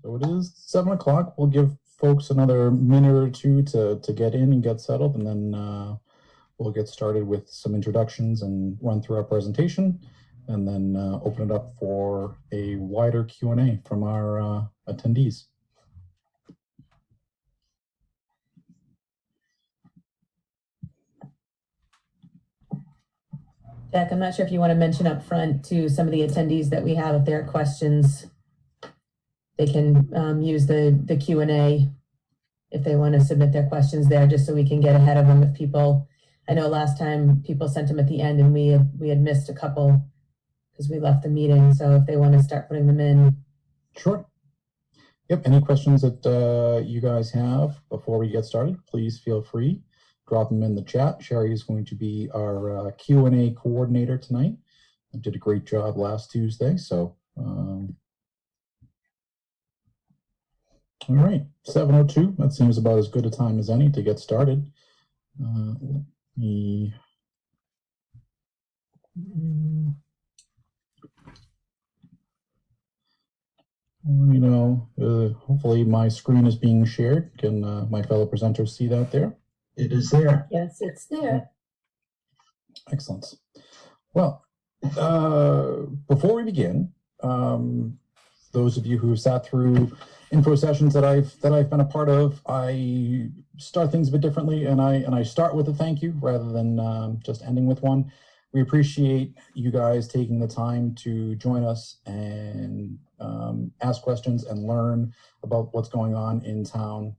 So it is 7 o'clock. We'll give folks another minute or two to get in and get settled, and then we'll get started with some introductions and run through our presentation, and then open it up for a wider Q&A from our attendees. Jack, I'm not sure if you want to mention up front to some of the attendees that we have, if there are questions, they can use the Q&A if they want to submit their questions there, just so we can get ahead of them. If people, I know last time people sent them at the end and we had missed a couple because we left the meeting. So if they want to start putting them in. Sure. Yep. Any questions that you guys have before we get started, please feel free. Drop them in the chat. Sherry is going to be our Q&A coordinator tonight. I did a great job last Tuesday. So, all right, 7:02. That seems about as good a time as any to get started. Let me know. Hopefully my screen is being shared. Can my fellow presenters see that there? It is there. Yes, it's there. Excellent. Well, before we begin, those of you who sat through info sessions that I've been a part of, I start things a bit differently, and I start with a thank you rather than just ending with one. We appreciate you guys taking the time to join us and ask questions and learn about what's going on in town.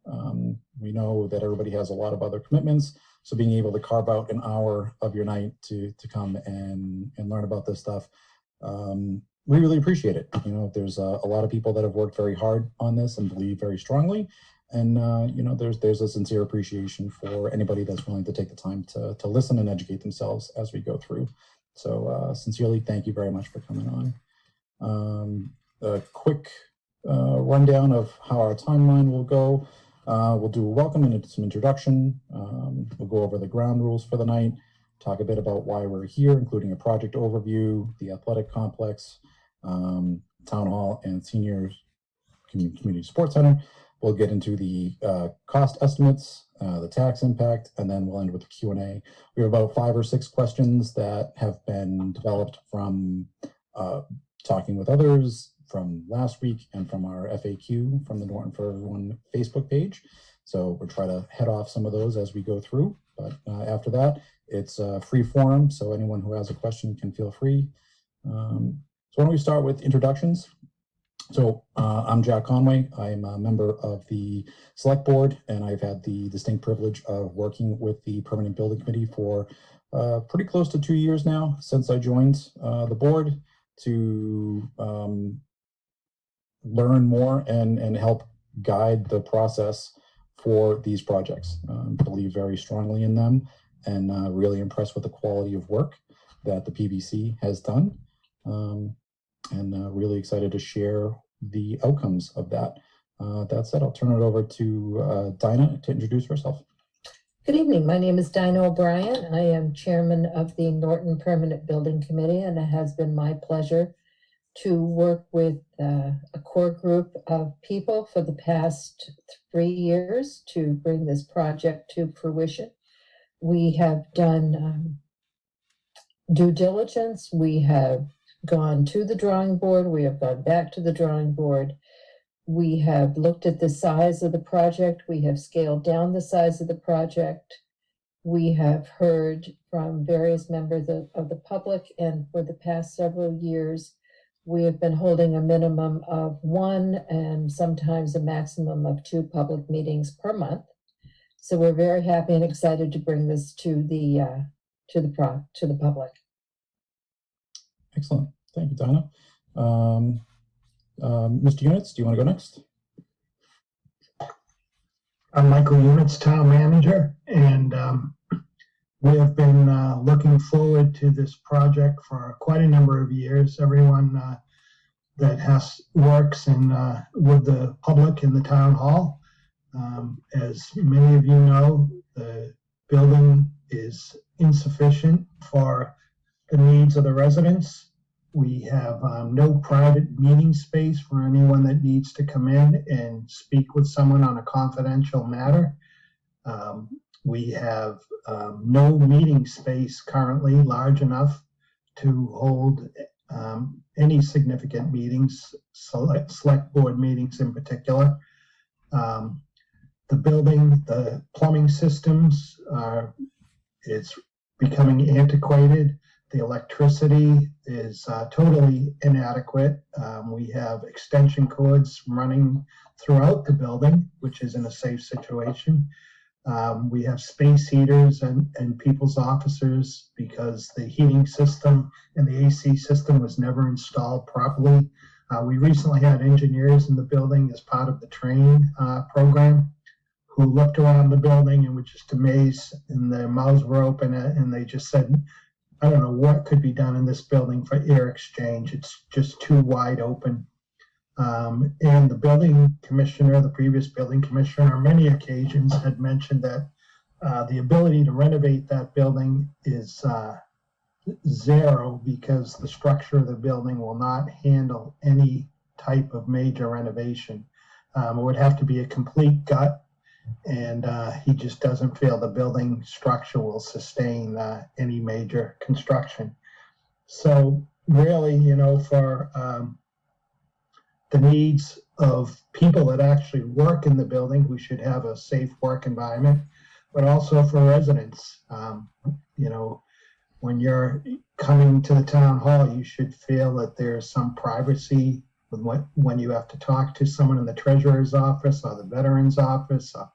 We know that everybody has a lot of other commitments, so being able to carve out an hour of your night to come and learn about this stuff, we really appreciate it. You know, there's a lot of people that have worked very hard on this and believe very strongly, and you know, there's a sincere appreciation for anybody that's willing to take the time to listen and educate themselves as we go through. So sincerely, thank you very much for coming on. A quick rundown of how our timeline will go. We'll do a welcome and some introduction. We'll go over the ground rules for the night, talk a bit about why we're here, including a project overview, the athletic complex, town hall, and senior community sports center. We'll get into the cost estimates, the tax impact, and then we'll end with the Q&A. We have about 5 or 6 questions that have been developed from talking with others from last week and from our FAQ from the Norton for Everyone Facebook page. So we'll try to head off some of those as we go through. But after that, it's a free forum, so anyone who has a question can feel free. So why don't we start with introductions? So I'm Jack Conway. I'm a member of the Select Board, and I've had the distinct privilege of working with the Permanent Building Committee for pretty close to 2 years now since I joined the board to learn more and help guide the process for these projects. Believe very strongly in them, and really impressed with the quality of work that the PBC has done. And really excited to share the outcomes of that. That said, I'll turn it over to Dinah to introduce herself. Good evening. My name is Dinah O'Brien. I am chairman of the Norton Permanent Building Committee, and it has been my pleasure to work with a core group of people for the past 3 years to bring this project to fruition. We have done due diligence. We have gone to the drawing board. We have gone back to the drawing board. We have looked at the size of the project. We have scaled down the size of the project. We have heard from various members of the public, and for the past several years, we have been holding a minimum of 1 and sometimes a maximum of 2 public meetings per month. So we're very happy and excited to bring this to the public. Excellent. Thank you, Dinah. Mr. Units, do you want to go next? I'm Michael Units, town manager, and we have been looking forward to this project for quite a number of years. Everyone that works with the public in the town hall. As many of you know, the building is insufficient for the needs of the residents. We have no private meeting space for anyone that needs to come in and speak with someone on a confidential matter. We have no meeting space currently large enough to hold any significant meetings, select board meetings in particular. The building, the plumbing systems it's becoming antiquated. The electricity is totally inadequate. We have extension cords running throughout the building, which isn't a safe situation. We have space heaters in people's offices because the heating system and the AC system was never installed properly. We recently had engineers in the building as part of the training program who looked around the building and were just amazed, and their mouths were open, and they just said, I don't know what could be done in this building for air exchange. It's just too wide open. And the building commissioner, the previous building commissioner, on many occasions had mentioned that the ability to renovate that building is zero because the structure of the building will not handle any type of major renovation. It would have to be a complete gut, and he just doesn't feel the building structure will sustain any major construction. So really, you know, for the needs of people that actually work in the building, we should have a safe work environment, but also for residents. You know, when you're coming to the town hall, you should feel that there's some privacy when you have to talk to someone in the treasurer's office or the veteran's office, or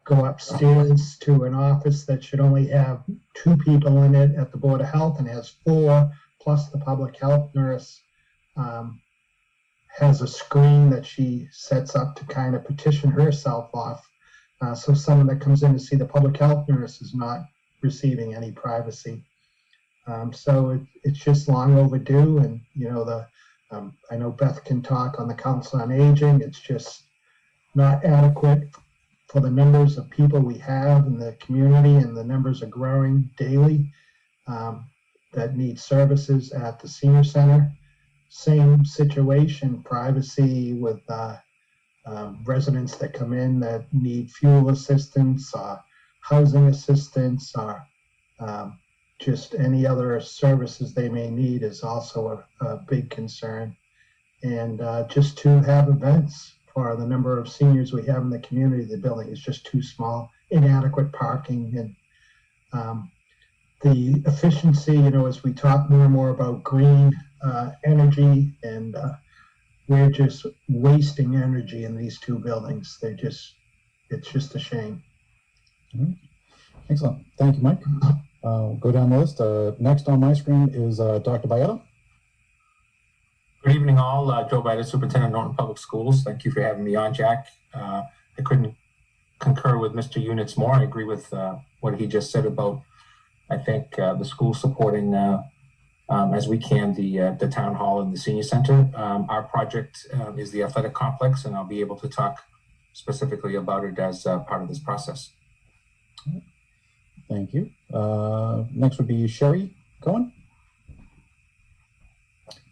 go upstairs to an office that should only have 2 people in it at the Board of Health and has 4, plus the public health nurse has a screen that she sets up to kind of petition herself off. So someone that comes in to see the public health nurse is not receiving any privacy. So it's just long overdue. And, you know, I know Beth can talk on the Council on Aging. It's just not adequate for the numbers of people we have in the community, and the numbers are growing daily that need services at the senior center. Same situation, privacy with residents that come in that need fuel assistance, housing assistance, or just any other services they may need is also a big concern. And just to have events for the number of seniors we have in the community, the building is just too small, inadequate parking, and the efficiency, you know, as we talk more and more about green energy, and we're just wasting energy in these 2 buildings. It's just a shame. Excellent. Thank you, Mike. Go down the list. Next on my screen is Dr. Baeta. Good evening, all. Joe Baeta, Superintendent of Norton Public Schools. Thank you for having me on, Jack. I couldn't concur with Mr. Units more. I agree with what he just said about, I think, the school supporting as we can the town hall and the senior center. Our project is the athletic complex, and I'll be able to talk specifically about it as part of this process. Thank you. Next would be Sherry Cohen.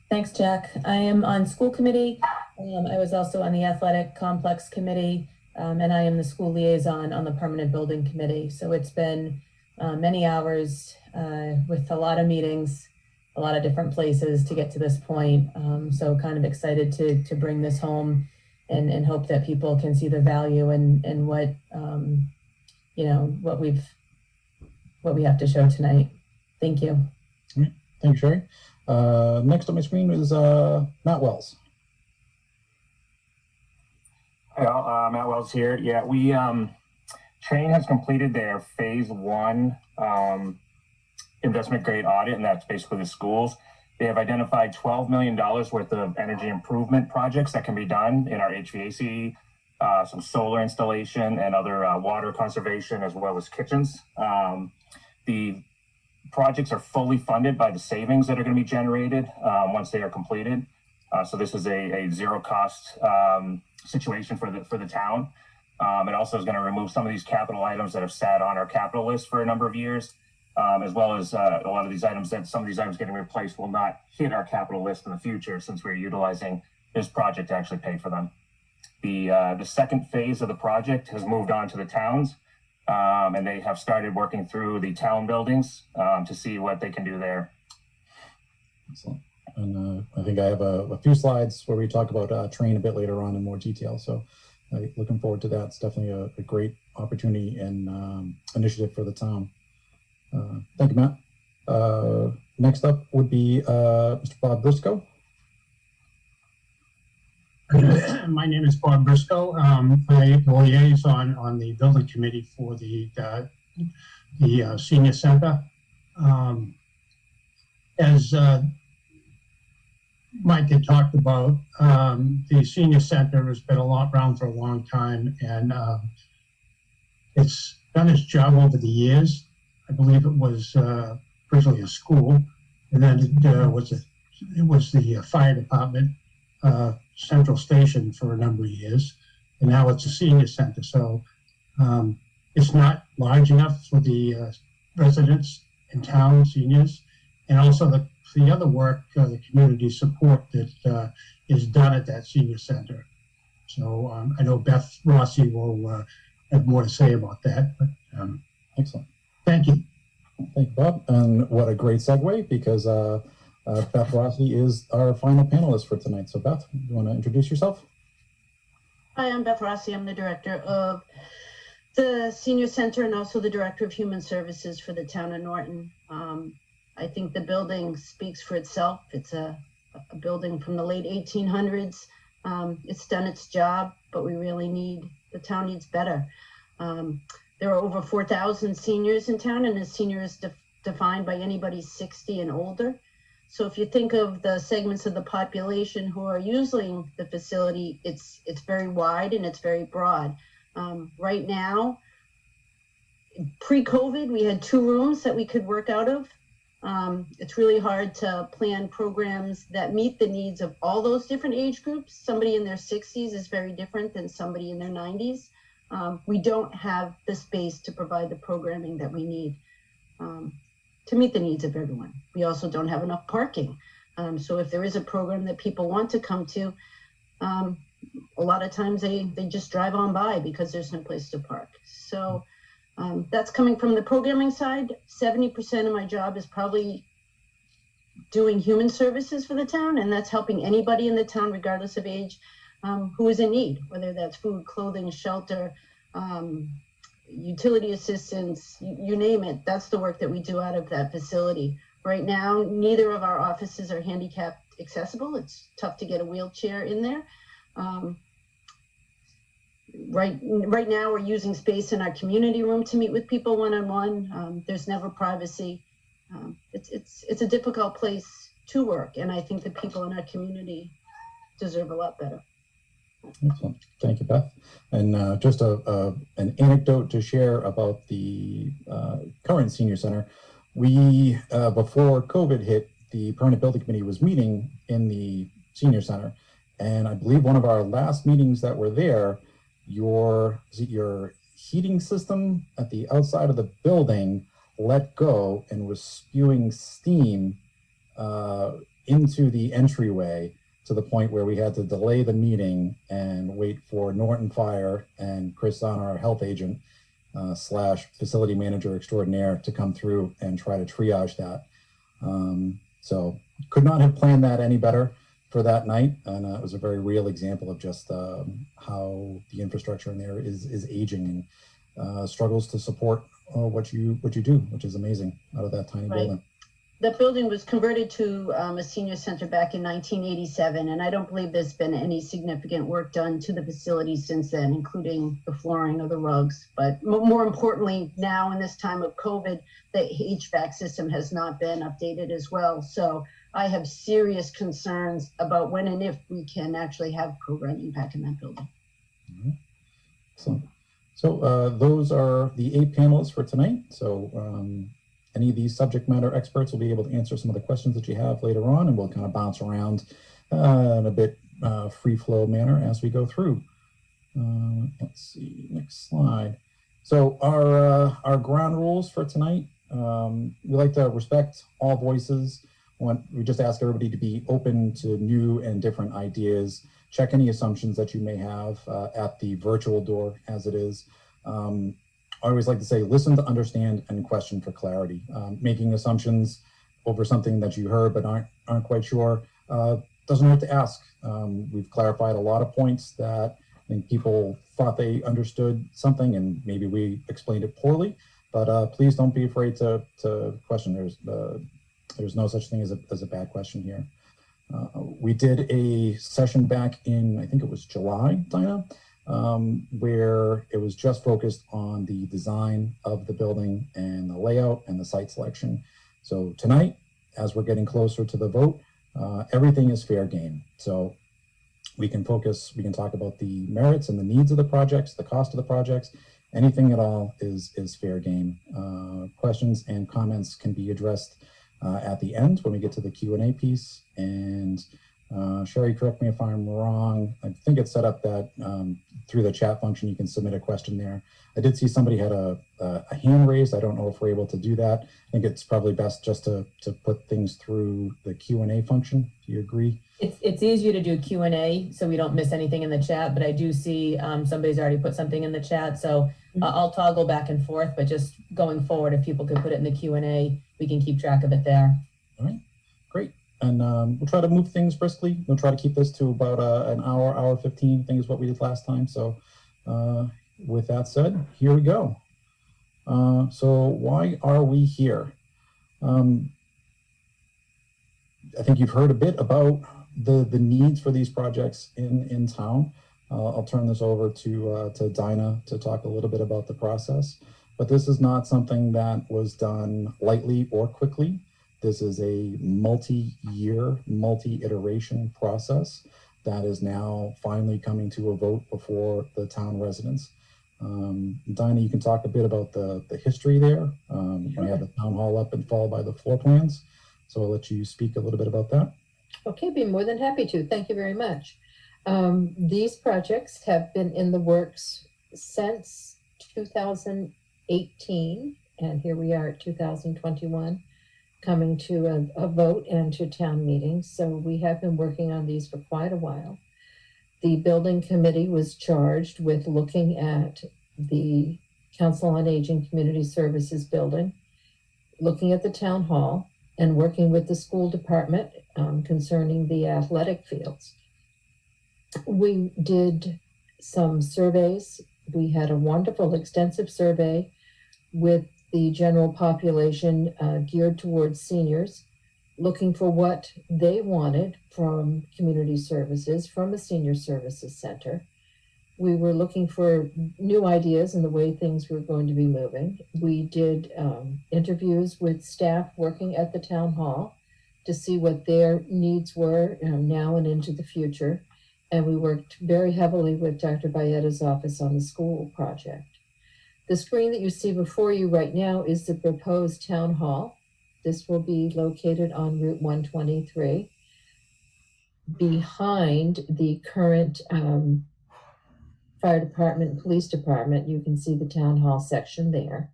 Thanks, Jack. I am on school committee. I was also on the athletic complex committee, and I am the school liaison on the permanent building committee. So it's been many hours with a lot of meetings, a lot of different places to get to this point. So kind of excited to bring this home and hope that people can see the value and what, you know, what we have to show tonight. Thank you. Thank you, Sherry. Next on my screen is Matt Wells. Hi, all. Matt Wells here. Yeah, Train has completed their phase 1 investment grade audit, and that's basically the schools. They have identified $12 million worth of energy improvement projects that can be done in our HVAC, some solar installation, and other water conservation, as well as kitchens. The projects are fully funded by the savings that are going to be generated once they are completed. So this is a zero cost situation for the town. It also is going to remove some of these capital items that have sat on our capital list for a number of years. as well as a lot of these items that some of these items getting replaced will not hit our capital list in the future since we're utilizing this project to actually pay for them. The second phase of the project has moved on to the towns, and they have started working through the town buildings to see what they can do there. Excellent. And I think I have a few slides where we talk about train a bit later on in more detail. So looking forward to that. It's definitely a great opportunity and initiative for the town. Thank you, Matt. Next up would be Mr. Bob Briscoe. My name is Bob Briscoe. I'm the liaison on the building committee for the senior center. As Mike had talked about, the senior center has been around for a long time, and it's done its job over the years. I believe it was originally a school, and then it was the fire department central station for a number of years, and now it's a senior center. So it's not large enough for the residents in town, seniors, and also the other work, the community support that is done at that senior center. So I know Beth Rossi will have more to say about that, but Excellent. thank you. Thank you, Bob. And what a great segue, because Beth Rossi is our final panelist for tonight. So Beth, you want to introduce yourself? Hi, I'm Beth Rossi. I'm the director of the Senior Center and also the director of Human Services for the town of Norton. I think the building speaks for itself. It's a building from the late 1800s. It's done its job, but the town needs better. There are over 4,000 seniors in town, and a senior is defined by anybody 60 and older. So if you think of the segments of the population who are using the facility, it's very wide and it's very broad. Right now, pre-COVID, we had 2 rooms that we could work out of. It's really hard to plan programs that meet the needs of all those different age groups. Somebody in their 60s is very different than somebody in their 90s. We don't have the space to provide the programming that we need to meet the needs of everyone. We also don't have enough parking. So if there is a program that people want to come to, a lot of times they just drive on by because there's no place to park. So that's coming from the programming side. 70% of my job is probably doing human services for the town, and that's helping anybody in the town, regardless of age, who is in need, whether that's food, clothing, shelter, utility assistance, you name it. That's the work that we do out of that facility. Right now, neither of our offices are handicap accessible. It's tough to get a wheelchair in there. Right now, we're using space in our community room to meet with people one-on-one. There's never privacy. It's a difficult place to work, and I think the people in our community deserve a lot better. Excellent. Thank you, Beth. And just an anecdote to share about the current senior center. We, before COVID hit, the Permanent Building Committee was meeting in the senior center. And I believe one of our last meetings that were there, your heating system at the outside of the building let go and was spewing steam into the entryway, to the point where we had to delay the meeting and wait for Norton Fire and Chris on, our health agent / facility manager extraordinaire, to come through and try to triage that. So could not have planned that any better for that night. And it was a very real example of just how the infrastructure in there is aging and struggles to support what you do, which is amazing, out of that tiny building. That building was converted to a senior center back in 1987, and I don't believe there's been any significant work done to the facility since then, including the flooring or the rugs. But more importantly, now in this time of COVID, the HVAC system has not been updated as well. So I have serious concerns about when and if we can actually have programming back in that building. So those are the 8 panelists for tonight. So any of these subject matter experts will be able to answer some of the questions that you have later on, and we'll kind of bounce around in a bit free flow manner as we go through. Let's see, next slide. So our ground rules for tonight We like to respect all voices. We just ask everybody to be open to new and different ideas. Check any assumptions that you may have at the virtual door, as it is. I always like to say, listen to understand and question for clarity. Making assumptions over something that you heard but aren't quite sure doesn't hurt to ask. We've clarified a lot of points that I think people thought they understood something, and maybe we explained it poorly. But please don't be afraid to question. There's no such thing as a bad question here. We did a session back in, I think it was July, Dinah, where it was just focused on the design of the building and the layout and the site selection. So tonight, as we're getting closer to the vote, everything is fair game. So we can talk about the merits and the needs of the projects, the cost of the projects, anything at all is fair game. Questions and comments can be addressed at the end when we get to the Q&A piece. And Sherry, correct me if I'm wrong. I think it's set up that through the chat function, you can submit a question there. I did see somebody had a hand raised. I don't know if we're able to do that. I think it's probably best just to put things through the Q&A function. Do you agree? It's easier to do Q&A so we don't miss anything in the chat, but I do see somebody's already put something in the chat. So I'll toggle back and forth, but just going forward, if people could put it in the Q&A, we can keep track of it there. All right, great. And we'll try to move things briskly. We'll try to keep this to about an hour 15, I think is what we did last time. So with that said, here we go. So why are we here? I think you've heard a bit about the needs for these projects in town. I'll turn this over to Dinah to talk a little bit about the process. But this is not something that was done lightly or quickly. This is a multi-year, multi-iteration process that is now finally coming to a vote before the town residents. Dinah, you can talk a bit about the history there. Sure. We have the town hall up and followed by the floor plans. So I'll let you speak a little bit about that. Okay, be more than happy to. Thank you very much. These projects have been in the works since 2018, and here we are at 2021, coming to a vote and to town meetings. So we have been working on these for quite a while. The building committee was charged with looking at the Council on Aging Community Services building, looking at the town hall, and working with the school department concerning the athletic fields. We did some surveys. We had a wonderful, extensive survey with the general population geared towards seniors, looking for what they wanted from community services, from a senior services center. We were looking for new ideas in the way things were going to be moving. We did interviews with staff working at the town hall to see what their needs were now and into the future. And we worked very heavily with Dr. Bayetta's office on the school project. The screen that you see before you right now is the proposed town hall. This will be located on Route 123 behind the current fire department and police department. You can see the town hall section there.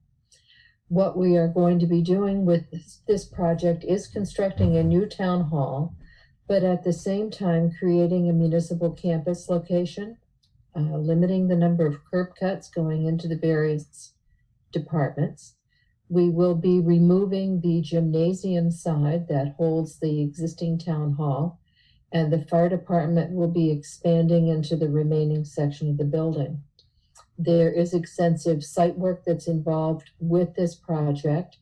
What we are going to be doing with this project is constructing a new town hall, but at the same time creating a municipal campus location, limiting the number of curb cuts going into the various departments. We will be removing the gymnasium side that holds the existing town hall, and the fire department will be expanding into the remaining section of the building. There is extensive site work that's involved with this project,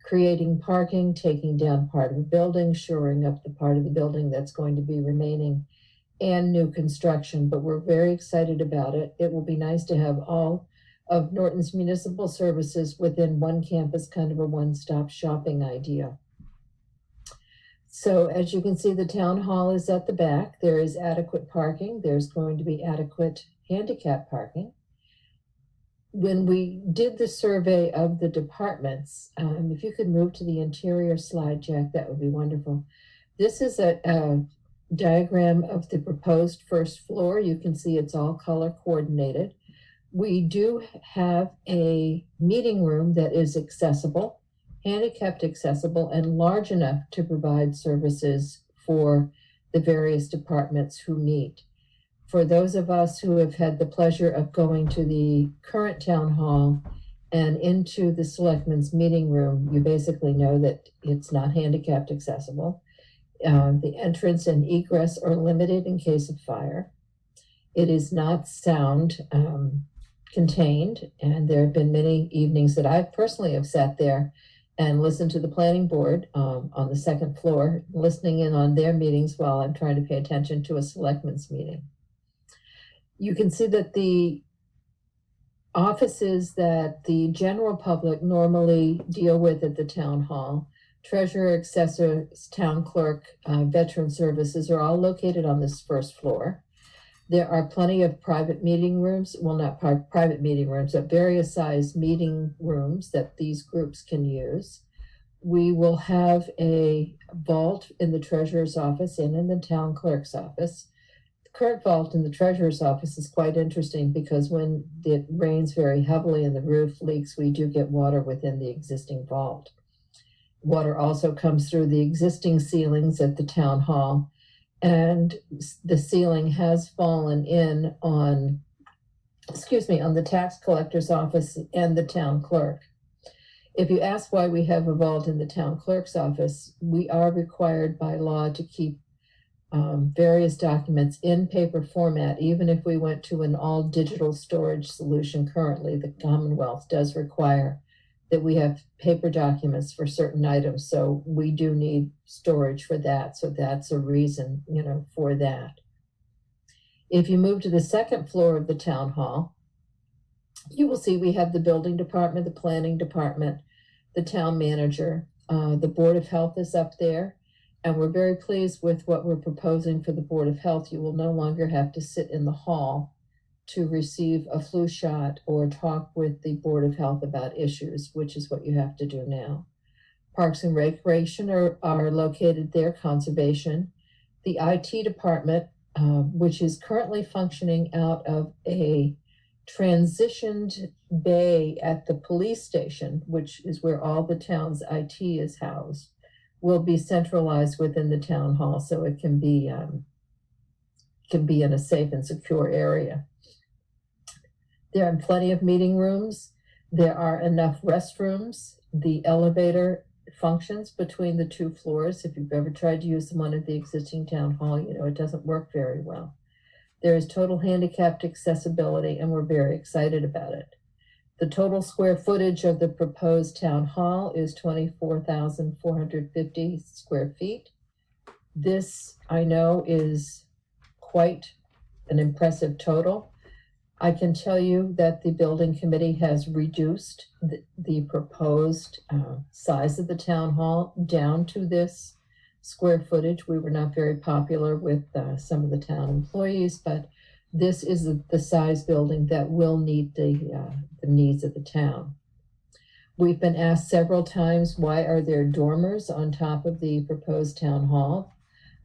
creating parking, taking down part of the building, shoring up the part of the building that's going to be remaining, and new construction. But we're very excited about it. It will be nice to have all of Norton's municipal services within one campus, kind of a one-stop shopping idea. So as you can see, the town hall is at the back. There is adequate parking. There's going to be adequate handicap parking. When we did the survey of the departments, if you could move to the interior slide, Jack, that would be wonderful. This is a diagram of the proposed first floor. You can see it's all color coordinated. We do have a meeting room that is accessible handicapped accessible, and large enough to provide services for the various departments who meet. For those of us who have had the pleasure of going to the current town hall and into the selectmen's meeting room, you basically know that it's not handicapped accessible. The entrance and egress are limited in case of fire. It is not sound contained, and there have been many evenings that I personally have sat there and listened to the planning board on the second floor, listening in on their meetings while I'm trying to pay attention to a selectmen's meeting. You can see that the offices that the general public normally deal with at the town hall, treasurer, assessors, town clerk, veteran services, are all located on this first floor. There are plenty of private meeting rooms, well, not private meeting rooms, but various size meeting rooms that these groups can use. We will have a vault in the treasurer's office and in the town clerk's office. The current vault in the treasurer's office is quite interesting because when it rains very heavily and the roof leaks, we do get water within the existing vault. Water also comes through the existing ceilings at the town hall, and the ceiling has fallen in on the tax collector's office and the town clerk. If you ask why we have a vault in the town clerk's office, we are required by law to keep various documents in paper format. Even if we went to an all digital storage solution currently, the Commonwealth does require that we have paper documents for certain items. So we do need storage for that. So that's a reason, for that. If you move to the second floor of the town hall, you will see we have the building department, the planning department, the town manager, the Board of Health is up there. And we're very pleased with what we're proposing for the Board of Health. You will no longer have to sit in the hall to receive a flu shot or talk with the Board of Health about issues, which is what you have to do now. Parks and Recreation are located there, conservation. The IT department, which is currently functioning out of a transitioned bay at the police station, which is where all the town's IT is housed, will be centralized within the town hall so it can be in a safe and secure area. There are plenty of meeting rooms. There are enough restrooms. The elevator functions between the two floors. If you've ever tried to use one at the existing town hall, it doesn't work very well. There is total handicapped accessibility, and we're very excited about it. The total square footage of the proposed town hall is 24,450 square feet. This, I know, is quite an impressive total. I can tell you that the building committee has reduced the proposed size of the town hall down to this square footage. We were not very popular with some of the town employees, but this is the size building that will meet the needs of the town. We've been asked several times, why are there dormers on top of the proposed town hall?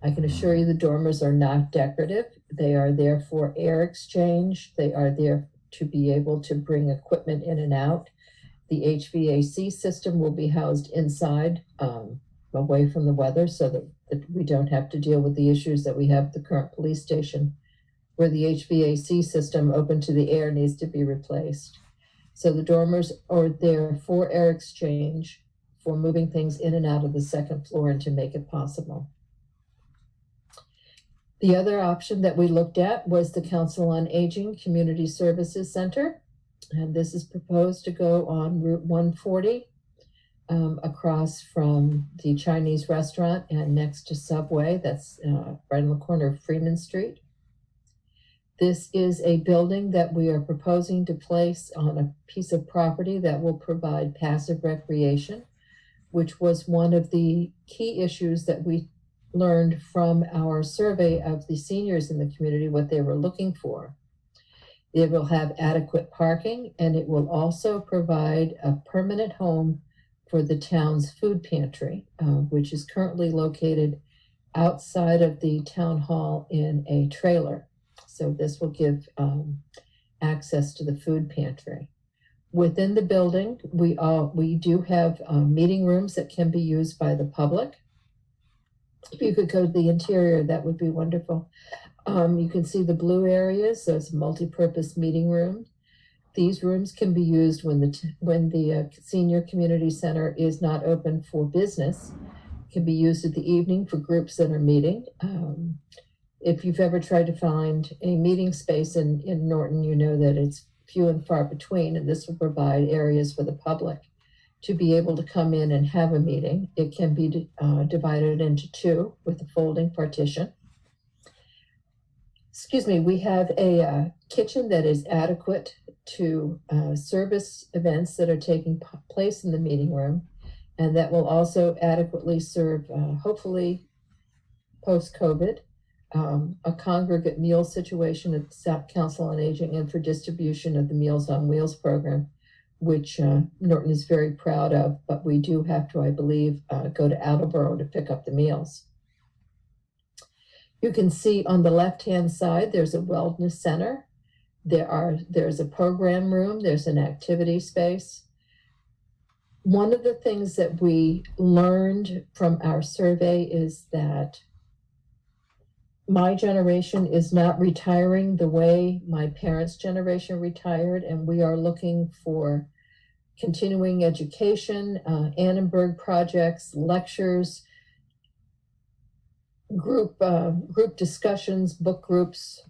I can assure you the dormers are not decorative. They are there for air exchange. They are there to be able to bring equipment in and out. The HVAC system will be housed inside, away from the weather, so that we don't have to deal with the issues that we have at the current police station, where the HVAC system open to the air needs to be replaced. So the dormers are there for air exchange, for moving things in and out of the second floor and to make it possible. The other option that we looked at was the Council on Aging Community Services Center. And this is proposed to go on Route 140 across from the Chinese restaurant and next to Subway. That's right on the corner of Freeman Street. This is a building that we are proposing to place on a piece of property that will provide passive recreation, which was one of the key issues that we learned from our survey of the seniors in the community, what they were looking for. It will have adequate parking, and it will also provide a permanent home for the town's food pantry, which is currently located outside of the town hall in a trailer. So this will give access to the food pantry. Within the building, we do have meeting rooms that can be used by the public. If you could go to the interior, that would be wonderful. You can see the blue areas, so it's a multi-purpose meeting room. These rooms can be used when the senior community center is not open for business. It can be used at the evening for groups that are meeting. If you've ever tried to find a meeting space in Norton, you know that it's few and far between, and this will provide areas for the public to be able to come in and have a meeting. It can be divided into two with a folding partition. Excuse me, we have a kitchen that is adequate to service events that are taking place in the meeting room, and that will also adequately serve, hopefully post-COVID, a congregate meal situation at the South Council on Aging, and for distribution of the Meals on Wheels program, which Norton is very proud of, but we do have to, I believe, go to Attleboro to pick up the meals. You can see on the left-hand side, there's a wellness center. There's a program room, there's an activity space. One of the things that we learned from our survey is that my generation is not retiring the way my parents' generation retired, and we are looking for continuing education, Annenberg projects, lectures, group discussions, book groups,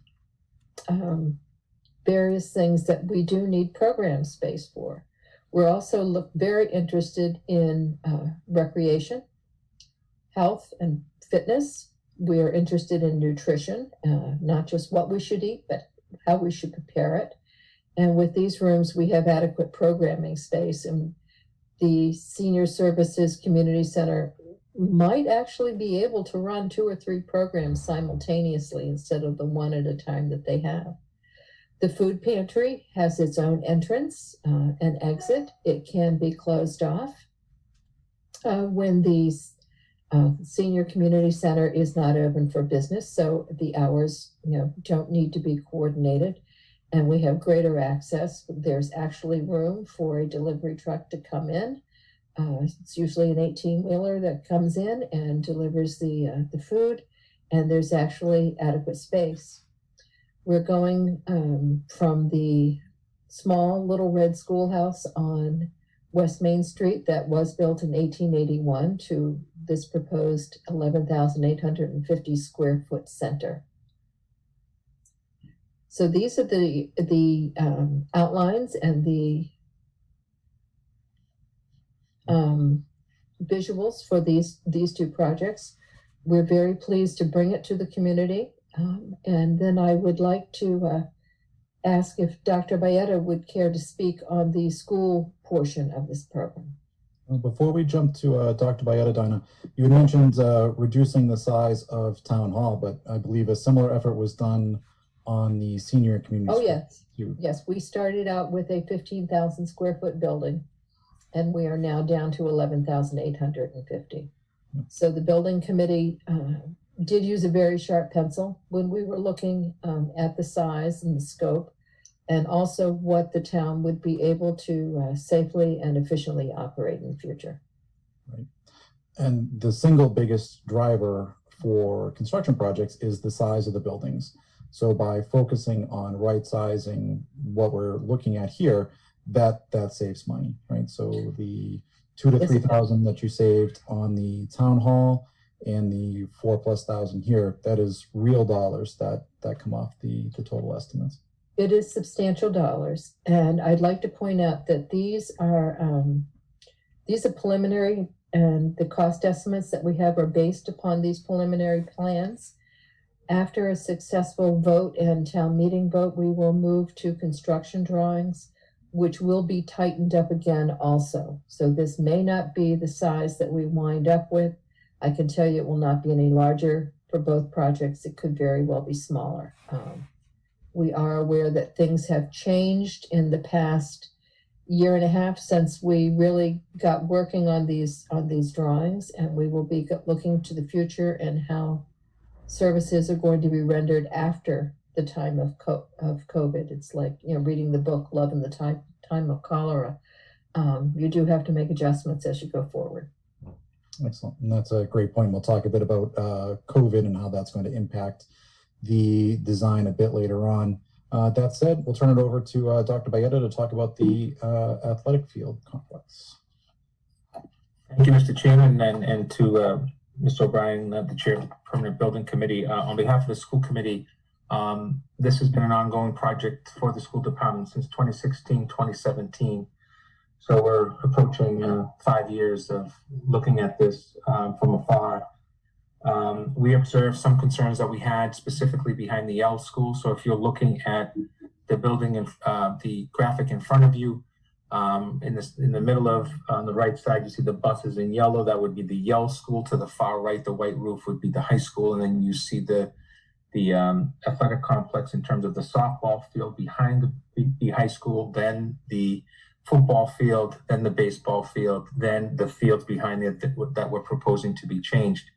various things that we do need program space for. We're also very interested in recreation, health, and fitness. We are interested in nutrition, not just what we should eat, but how we should prepare it. And with these rooms, we have adequate programming space, and the Senior Services Community Center might actually be able to run 2 or 3 programs simultaneously instead of the one at a time that they have. The food pantry has its own entrance and exit. It can be closed off when the Senior Community Center is not open for business, so the hours, don't need to be coordinated, and we have greater access. There's actually room for a delivery truck to come in. It's usually an 18-wheeler that comes in and delivers the food, and there's actually adequate space. We're going from the small little red schoolhouse on West Main Street that was built in 1881 to this proposed 11,850 square foot center. So these are the outlines and the visuals for these 2 projects. We're very pleased to bring it to the community. And then I would like to ask if Dr. Baeta would care to speak on the school portion of this program. Before we jump to Dr. Baeta, Dinah, you had mentioned reducing the size of Town Hall, but I believe a similar effort was done on the senior community. Oh, yes. Yes, we started out with a 15,000 square foot building, and we are now down to 11,850. So the building committee did use a very sharp pencil when we were looking at the size and the scope, and also what the town would be able to safely and efficiently operate in the future. Right. And the single biggest driver for construction projects is the size of the buildings. So by focusing on right sizing what we're looking at here, that saves money, right? So the 2,000 to 3,000 that you saved on the town hall and the 4,000+ here, that is real dollars that come off the total estimates. It is substantial dollars, and I'd like to point out that these are preliminary, and the cost estimates that we have are based upon these preliminary plans. After a successful vote and town meeting vote, we will move to construction drawings, which will be tightened up again also. So this may not be the size that we wind up with. I can tell you it will not be any larger for both projects. It could very well be smaller. We are aware that things have changed in the past year and a half since we really got working on these drawings, and we will be looking to the future and how services are going to be rendered after the time of COVID. It's like, reading the book, Love in the Time time of cholera, you do have to make adjustments as you go forward. Excellent. And that's a great point. We'll talk a bit about COVID and how that's going to impact the design a bit later on. That said, we'll turn it over to Dr. Bayetta to talk about the athletic field complex. Thank you, Mr. Chairman, and to Mr. O'Brien, the Chair of the Permanent Building Committee. On behalf of the school committee, this has been an ongoing project for the school department since 2016, 2017. So we're approaching 5 years of looking at this from afar. We observed some concerns that we had specifically behind the Yale School. So if you're looking at the building and the graphic in front of you, in the middle of, on the right side, you see the buses in yellow. That would be the Yale School. To the far right, the white roof would be the high school. And then you see the athletic complex in terms of the softball field behind the high school, then the football field, then the baseball field, then the fields behind it that we're proposing to be changed.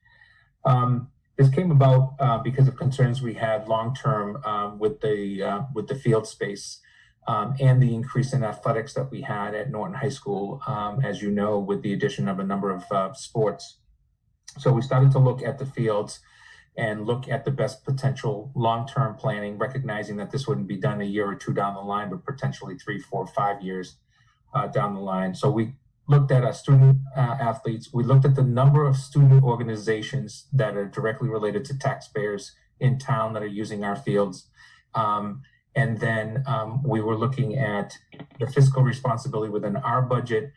This came about because of concerns we had long-term with the field space and the increase in athletics that we had at Norton High School, as you know, with the addition of a number of sports. So we started to look at the fields and look at the best potential long-term planning, recognizing that this wouldn't be done a year or two down the line, but potentially 3, 4, 5 years down the line. So we looked at our student athletes. We looked at the number of student organizations that are directly related to taxpayers in town that are using our fields. And then we were looking at the fiscal responsibility within our budget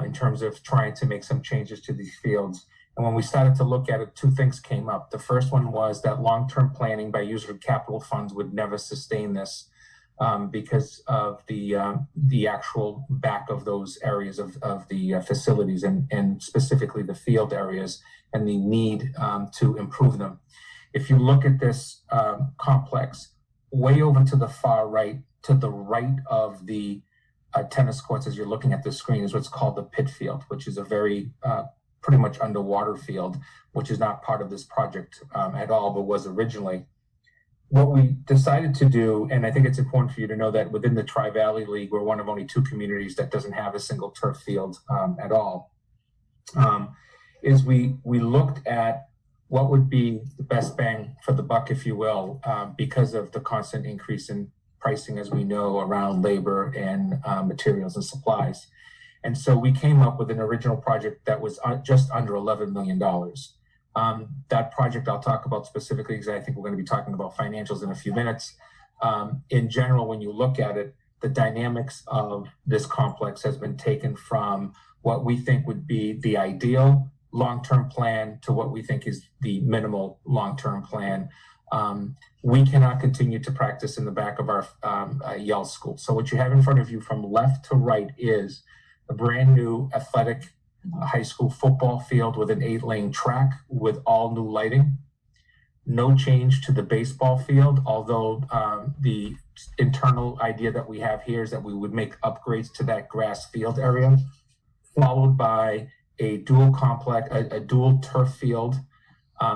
in terms of trying to make some changes to these fields. And when we started to look at it, two things came up. The first one was that long-term planning by use of capital funds would never sustain this. Because of the actual back of those areas of the facilities and specifically the field areas and the need to improve them. If you look at this complex, way over to the far right, to the right of the tennis courts as you're looking at the screen is what's called the pit field, which is a very pretty much underwater field, which is not part of this project at all, but was originally. What we decided to do, and I think it's important for you to know that within the Tri-Valley League, we're one of only 2 communities that doesn't have a single turf field at all, is we looked at what would be the best bang for the buck, if you will, because of the constant increase in pricing, as we know, around labor and materials and supplies. And so we came up with an original project that was just under $11 million. That project I'll talk about specifically because I think we're going to be talking about financials in a few minutes. In general, when you look at it, the dynamics of this complex has been taken from what we think would be the ideal long-term plan to what we think is the minimal long-term plan. We cannot continue to practice in the back of our Yale School. So what you have in front of you from left to right is a brand new athletic high school football field with an 8-lane track with all new lighting. No change to the baseball field, although the internal idea that we have here is that we would make upgrades to that grass field area, followed by a dual complex, a dual turf field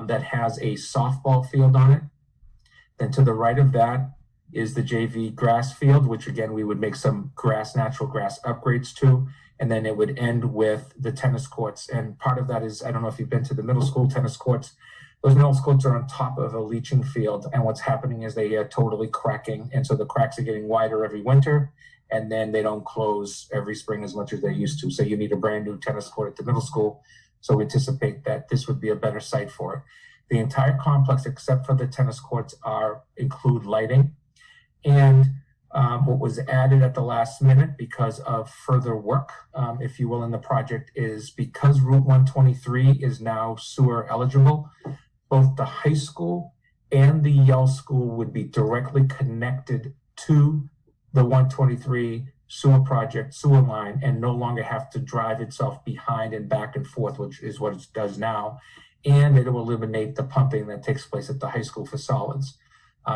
that has a softball field on it. Then to the right of that is the JV grass field, which again, we would make some natural grass upgrades to. And then it would end with the tennis courts. And part of that is, I don't know if you've been to the middle school tennis courts. Those middle courts are on top of a leaching field. And what's happening is they are totally cracking. And so the cracks are getting wider every winter. And then they don't close every spring as much as they used to. So you need a brand new tennis court at the middle school. So we anticipate that this would be a better site for it. The entire complex, except for the tennis courts, include lighting. And what was added at the last minute because of further work, if you will, in the project is because Route 123 is now sewer eligible, both the high school and the Yale School would be directly connected to the 123 sewer line and no longer have to drive itself behind and back and forth, which is what it does now. And it will eliminate the pumping that takes place at the high school for solids.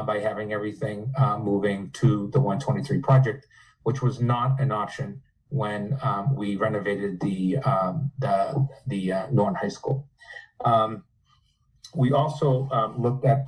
By having everything moving to the 123 project, which was not an option when we renovated the Norton High School. We also looked at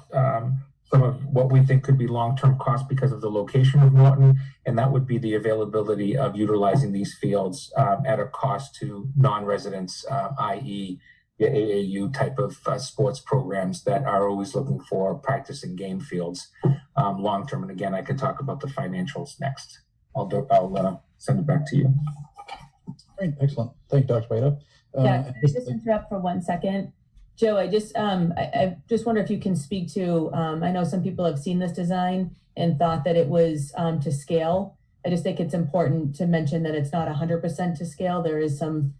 some of what we think could be long-term costs because of the location of Norton, and that would be the availability of utilizing these fields at a cost to non-residents, i.e. the AAU type of sports programs that are always looking for practice and game fields long-term. And again, I can talk about the financials next. I'll send it back to you. Great, excellent. Thank you, Dr. Baida. Yeah, can I just interrupt for 1 second? Joe, I just wonder if you can speak to, I know some people have seen this design and thought that it was to scale. I just think it's important to mention that it's not 100% to scale. There is some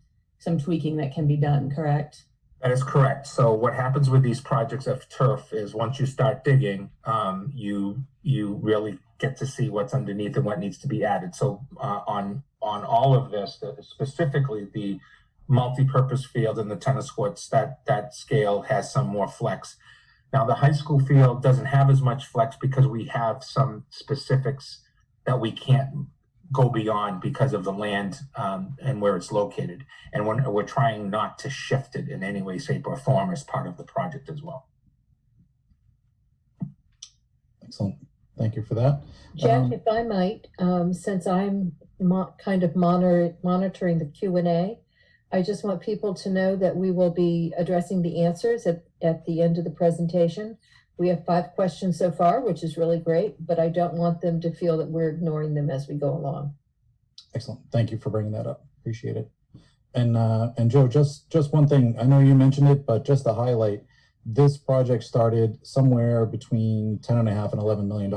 tweaking that can be done, correct? That is correct. So what happens with these projects of turf is once you start digging, you really get to see what's underneath and what needs to be added. So on all of this, specifically the multi-purpose field and the tennis courts, that scale has some more flex. Now the high school field doesn't have as much flex because we have some specifics that we can't go beyond because of the land and where it's located. And we're trying not to shift it in any way, shape, or form as part of the project as well. Excellent. Thank you for that. Jeff, if I might, since I'm kind of monitoring the Q&A, I just want people to know that we will be addressing the answers at the end of the presentation. We have 5 questions so far, which is really great, but I don't want them to feel that we're ignoring them as we go along. Excellent. Thank you for bringing that up. Appreciate it. And Joe, just one thing. I know you mentioned it, but just to highlight, this project started somewhere between $10.5 and $11 million.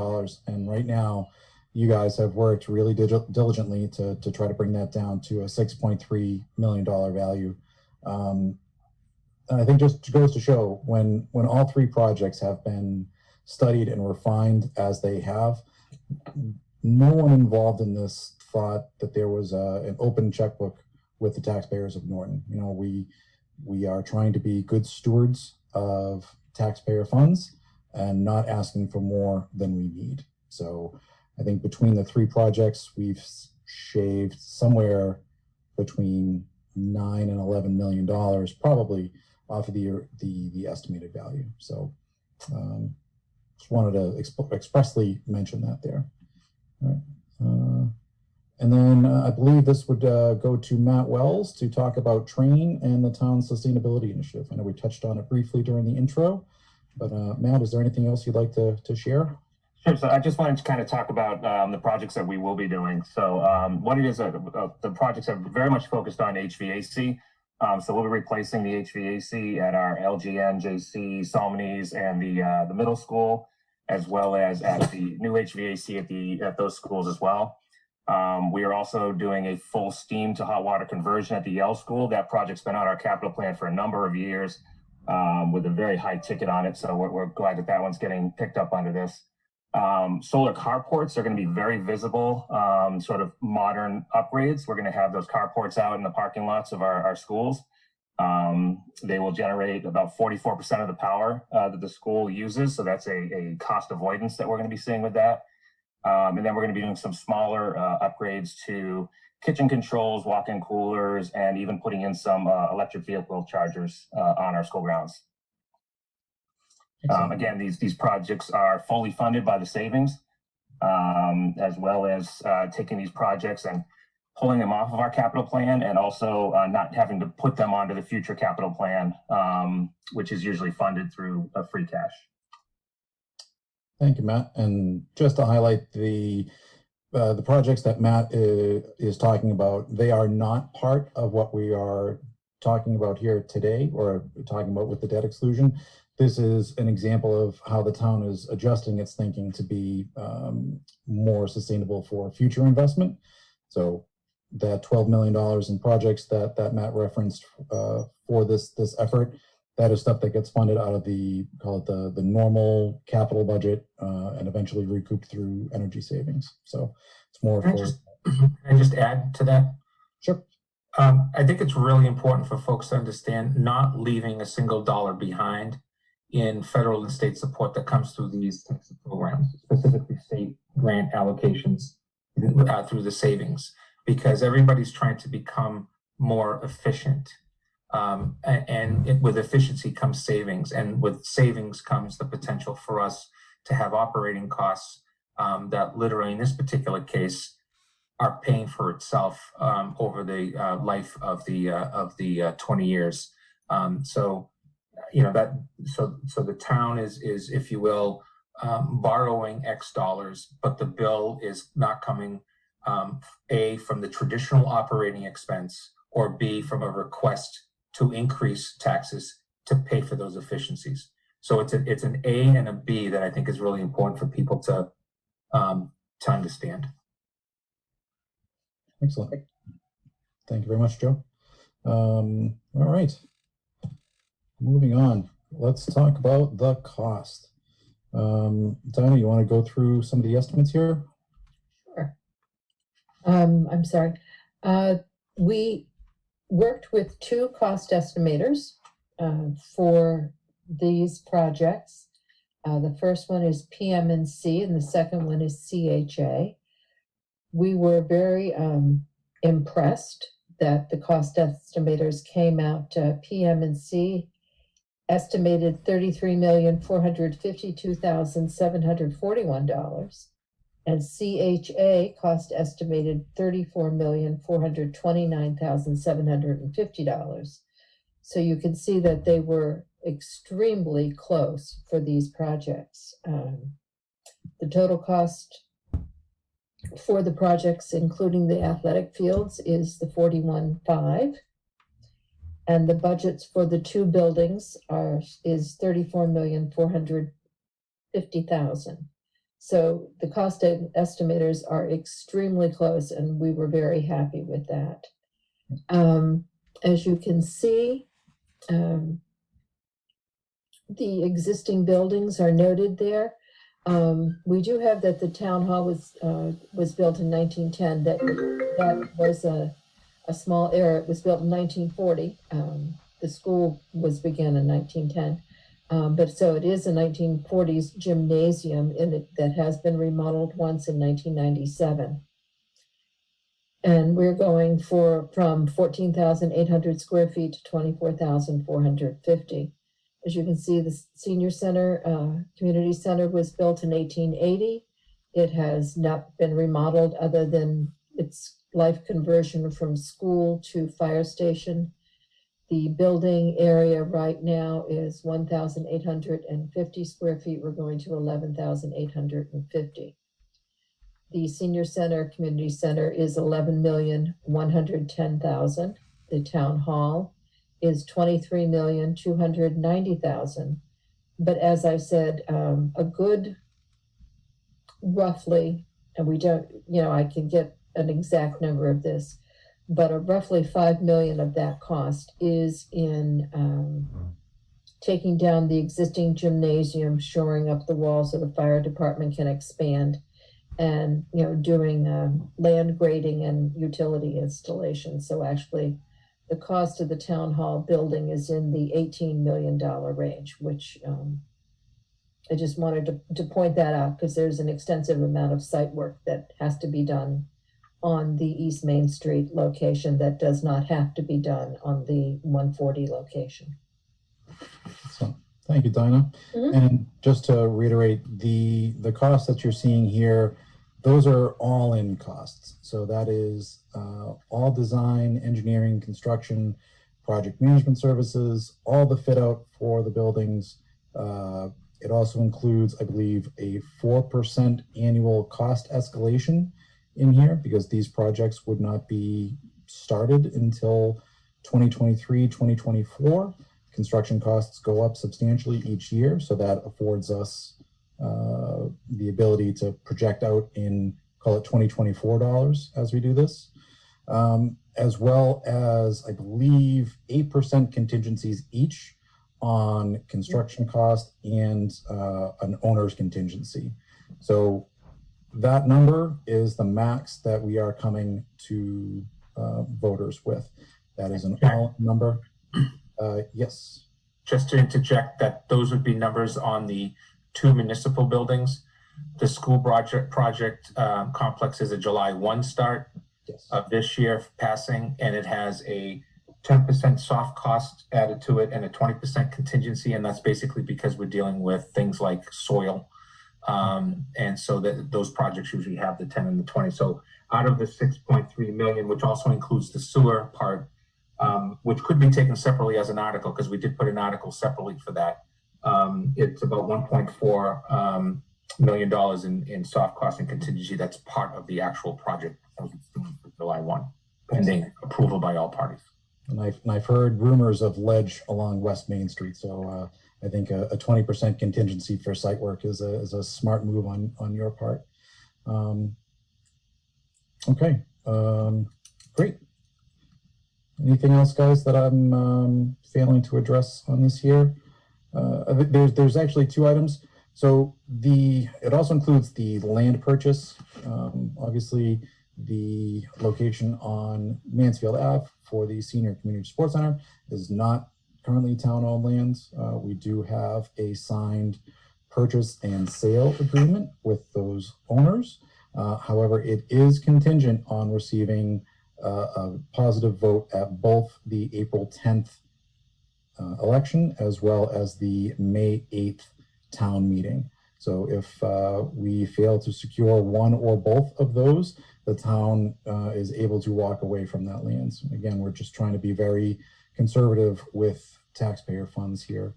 And right now, you guys have worked really diligently to try to bring that down to a $6.3 million value. And I think just goes to show when all 3 projects have been studied and refined as they have, no one involved in this thought that there was an open checkbook with the taxpayers of Norton. You know, we are trying to be good stewards of taxpayer funds and not asking for more than we need. So I think between the 3 projects, we've shaved somewhere between $9 and $11 million, probably off of the estimated value. So just wanted to expressly mention that there. All right. And then I believe this would go to Matt Wells to talk about Train and the town's sustainability initiative. I know we touched on it briefly during the intro, but Matt, is there anything else you'd like to share? Sure. So I just wanted to kind of talk about the projects that we will be doing. So what it is, the projects are very much focused on HVAC. So we'll be replacing the HVAC at our LGN, JC, Salmonese, and the middle school, as well as at the new HVAC at those schools as well. We are also doing a full steam to hot water conversion at the Yale School. That project's been on our capital plan for a number of years with a very high ticket on it. So we're glad that one's getting picked up under this. Solar carports are going to be very visible, sort of modern upgrades. We're going to have those carports out in the parking lots of our schools. They will generate about 44% of the power that the school uses. So that's a cost avoidance that we're going to be seeing with that. And then we're going to be doing some smaller upgrades to kitchen controls, walk-in coolers, and even putting in some electric vehicle chargers on our school grounds. Again, these projects are fully funded by the savings, as well as taking these projects and pulling them off of our capital plan, and also not having to put them onto the future capital plan, which is usually funded through free cash. Thank you, Matt. And just to highlight the projects that Matt is talking about, they are not part of what we are talking about here today, or talking about with the debt exclusion. This is an example of how the town is adjusting its thinking to be more sustainable for future investment. So that $12 million in projects that Matt referenced for this effort, that is stuff that gets funded out of the normal capital budget and eventually recouped through energy savings. So it's more Can I just add to that? Sure. I think it's really important for folks to understand not leaving a single dollar behind in federal and state support that comes through these types of programs, specifically state grant allocations through the savings, because everybody's trying to become more efficient. And with efficiency comes savings, and with savings comes the potential for us to have operating costs that literally in this particular case are paying for itself over the life of the 20 years. So the town is, if you will, borrowing X dollars, but the bill is not coming A, from the traditional operating expense, or B, from a request to increase taxes to pay for those efficiencies. So it's an A and a B that I think is really important for people to understand. Excellent. Thank you very much, Joe. All right. Moving on. Let's talk about the cost. Dinah, you want to go through some of the estimates here? Sure. I'm sorry. We worked with two cost estimators for these projects. The first one is PM&C and the second one is CHA. We were very impressed that the cost estimators came out. PM&C estimated $33,452,741, and CHA cost estimated $34,429,750. So you can see that they were extremely close for these projects. The total cost for the projects, including the athletic fields, is the $41,500. And the budgets for the two buildings is $34,450,000. So the cost estimators are extremely close, and we were very happy with that. As you can see, the existing buildings are noted there. We do have that the town hall was built in 1910. That was a small error. It was built in 1940. The school was began in 1910. But so it is a 1940s gymnasium that has been remodeled once in 1997. And we're going from 14,800 square feet to 24,450. As you can see, the senior center, community center was built in 1880. It has not been remodeled other than its life conversion from school to fire station. The building area right now is 1,850 square feet. We're going to 11,850. The senior center, community center is 11,110,000. The town hall is 23,290,000. But as I said, a good roughly, and we don't, I can get an exact number of this, but a roughly 5 million of that cost is in taking down the existing gymnasium, shoring up the walls so the fire department can expand, and doing land grading and utility installation. So actually the cost of the town hall building is in the $18 million range, which I just wanted to point that out because there's an extensive amount of site work that has to be done on the East Main Street location that does not have to be done on the 140 location. So, thank you, Dinah. Mm-hmm. And just to reiterate, the costs that you're seeing here, those are all-in costs. So that is all design, engineering, construction, project management services, all the fit out for the buildings. It also includes, I believe, a 4% annual cost escalation in here because these projects would not be started until 2023, 2024. Construction costs go up substantially each year, so that affords us the ability to project out in, call it $2024 as we do this, as well as, I believe, 8% contingencies each on construction cost and an owner's contingency. So that number is the max that we are coming to voters with. That is an all number. Yes. Just to interject that those would be numbers on the two municipal buildings. The school project complex is a July 1 start of this year passing, and it has a 10% soft cost added to it and a 20% contingency, and that's basically because we're dealing with things like soil And so that those projects usually have the 10 and the 20. So out of the 6.3 million, which also includes the sewer part, which could be taken separately as an article, because we did put an article separately for that. It's about $1.4 million in soft cost and contingency. That's part of the actual project as it's doing for July 1, pending approval by all parties. And I've heard rumors of ledge along West Main Street, so I think a 20% contingency for site work is a smart move on your part. Okay, great. Anything else, guys, that I'm failing to address on this here? There's actually two items. So it also includes the land purchase. Obviously, the location on Mansfield Ave for the Senior Community Sports Center is not currently town-owned lands. We do have a signed purchase and sale agreement with those owners. However, it is contingent on receiving a positive vote at both the April 10th election as well as the May 8th town meeting. So if we fail to secure one or both of those, the town is able to walk away from that land. So again, we're just trying to be very conservative with taxpayer funds here.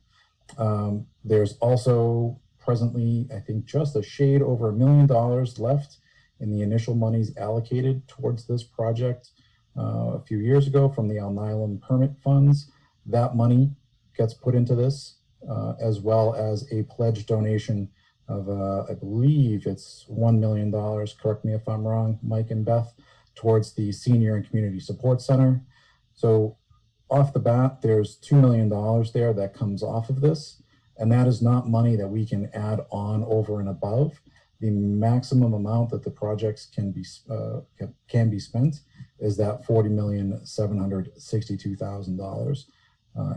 There's also presently, I think, just a shade over $1 million left in the initial monies allocated towards this project a few years ago from the Untitled permit funds. That money gets put into this, as well as a pledge donation of, I believe it's $1 million, correct me if I'm wrong, Mike and Beth, towards the Senior and Community Support Center. So off the bat, there's $2 million there that comes off of this, and that is not money that we can add on over and above. The maximum amount that the projects can be spent is that $40,762,000.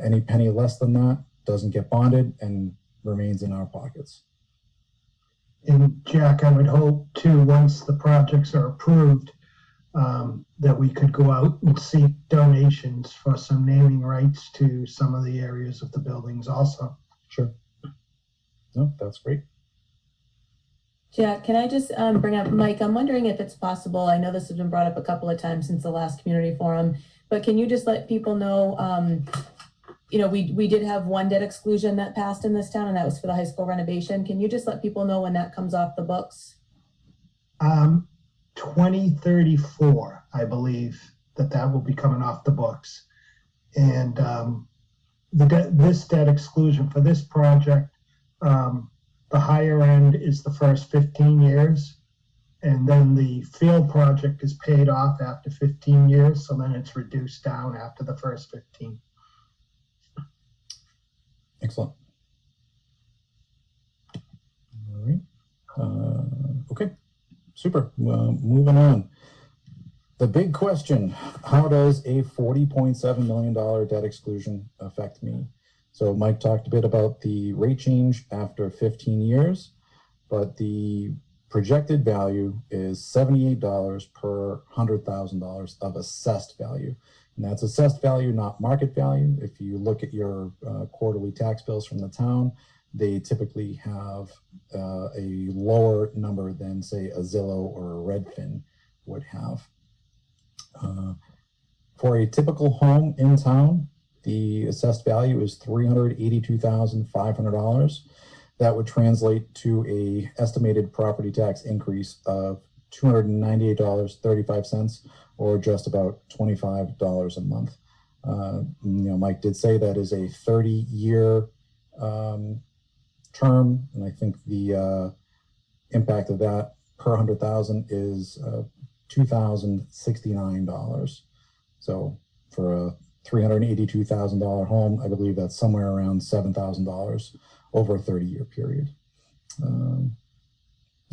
Any penny less than that doesn't get bonded and remains in our pockets. And Jack, I would hope too, once the projects are approved, that we could go out and seek donations for some naming rights to some of the areas of the buildings also. Sure. No, that's great. Jack, can I just bring up, Mike, I'm wondering if it's possible, I know this has been brought up a couple of times since the last community forum, but can you just let people know, we did have one debt exclusion that passed in this town, and that was for the high school renovation. Can you just let people know when that comes off the books? 2034, I believe that will be coming off the books. And this debt exclusion for this project, the higher end is the first 15 years, and then the field project is paid off after 15 years, so then it's reduced down after the first 15. Excellent. All right. Okay, super. Moving on. The big question, how does a $40.7 million debt exclusion affect me? So Mike talked a bit about the rate change after 15 years, but the projected value is $78 per $100,000 of assessed value. And that's assessed value, not market value. If you look at your quarterly tax bills from the town, they typically have a lower number than, say, a Zillow or a Redfin would have. For a typical home in town, the assessed value is $382,500. That would translate to a estimated property tax increase of $298.35, or just about $25 a month. Mike did say that is a 30-year term, and I think the impact of that per 100,000 is $2,069. So for a $382,000 home, I believe that's somewhere around $7,000 over a 30-year period.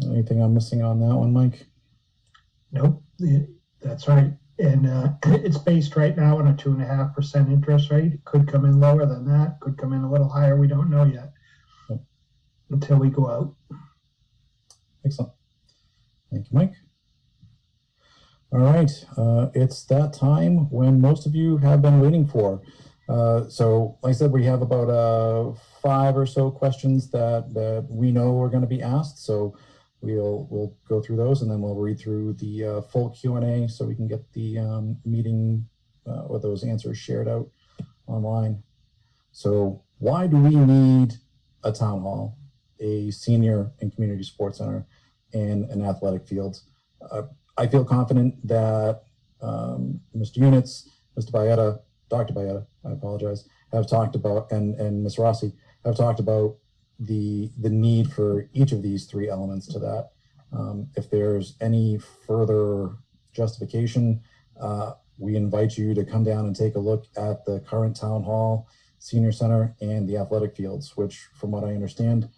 Anything I'm missing on that one, Mike? Nope, that's right. And it's based right now on a 2.5% interest rate. It could come in lower than that, could come in a little higher. We don't know yet until we go out. Excellent. Thank you, Mike. All right, it's that time when most of you have been waiting for. So like I said, we have about 5 or so questions that we know are going to be asked. So we'll go through those, and then we'll read through the full Q&A so we can get the meeting or those answers shared out online. So why do we need a town hall, a senior and community sports center, and an athletic field? I feel confident that Mr. Units, Mr. Baeta, Dr. Baeta, I apologize, have talked about, and Ms. Rossi have talked about the need for each of these 3 elements to that. If there's any further justification, we invite you to come down and take a look at the current town hall, senior center, and the athletic fields, which from what I understand,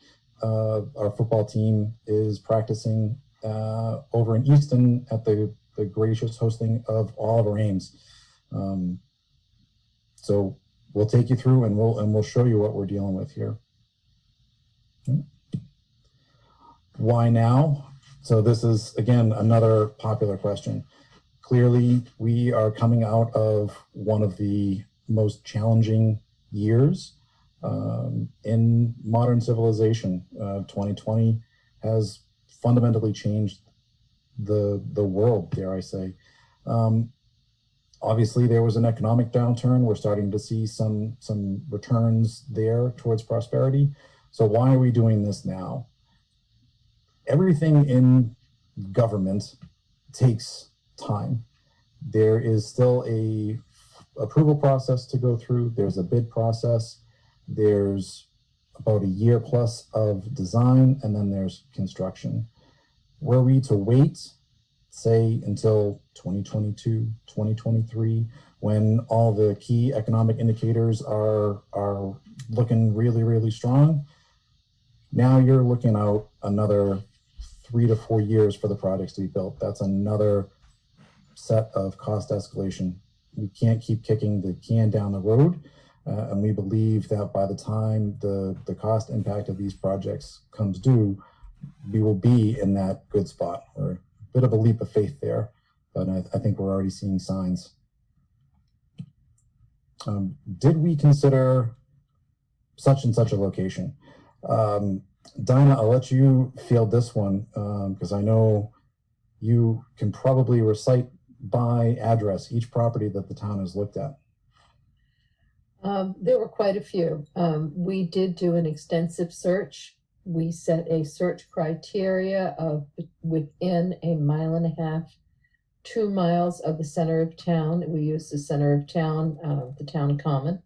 our football team is practicing over in Easton at the gracious hosting of Oliver Ames. So we'll take you through and we'll show you what we're dealing with here. Why now? So this is, again, another popular question. Clearly, we are coming out of one of the most challenging years in modern civilization. 2020 has fundamentally changed the world, dare I say. Obviously, there was an economic downturn. We're starting to see some returns there towards prosperity. So why are we doing this now? Everything in government takes time. There is still a approval process to go through. There's a bid process. There's about a year plus of design, and then there's construction. Were we to wait, say, until 2022, 2023, when all the key economic indicators are looking really, really strong, now you're looking out another 3 to 4 years for the projects to be built. That's another set of cost escalation. We can't keep kicking the can down the road, and we believe that by the time the cost impact of these projects comes due, we will be in that good spot, or a bit of a leap of faith there, but I think we're already seeing signs. Did we consider such and such a location? Dinah, I'll let you field this one because I know you can probably recite by address each property that the town has looked at. There were quite a few. We did do an extensive search. We set a search criteria of within 1.5 miles, 2 miles of the center of town. We used the center of town, the town common.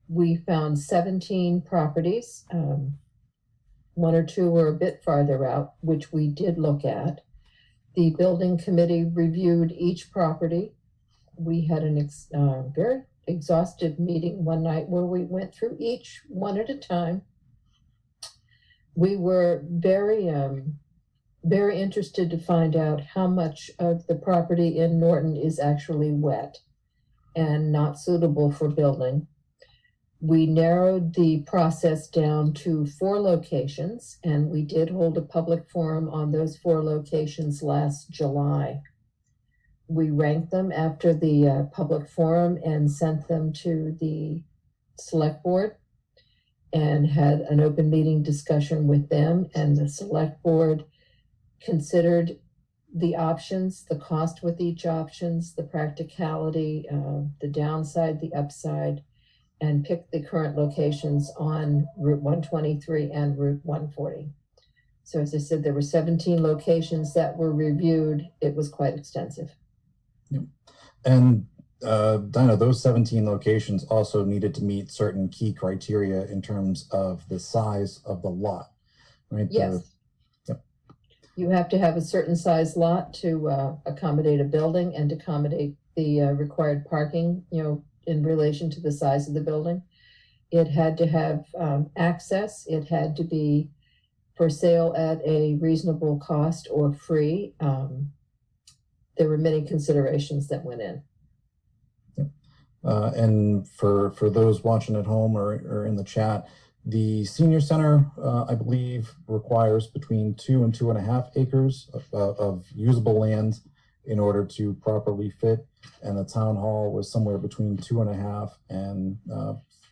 We found 17 properties. 1 or 2 were a bit farther out, which we did look at. The building committee reviewed each property. We had a very exhaustive meeting one night where we went through each one at a time. We were very interested to find out how much of the property in Norton is actually wet and not suitable for building. We narrowed the process down to 4 locations, and we did hold a public forum on those 4 locations last July. We ranked them after the public forum and sent them to the select board and had an open meeting discussion with them, and the select board considered the options, the cost with each options, the practicality, the downside, the upside, and picked the current locations on Route 123 and Route 140. So as I said, there were 17 locations that were reviewed. It was quite extensive. Yep. And Dinah, those 17 locations also needed to meet certain key criteria in terms of the size of the lot, right? Yes. Yep. You have to have a certain size lot to accommodate a building and to accommodate the required parking, in relation to the size of the building. It had to have access. It had to be for sale at a reasonable cost or free. There were many considerations that went in. And for those watching at home or in the chat, the senior center, I believe, requires between 2 and 2.5 acres of usable land in order to properly fit, and the town hall was somewhere between 2.5 and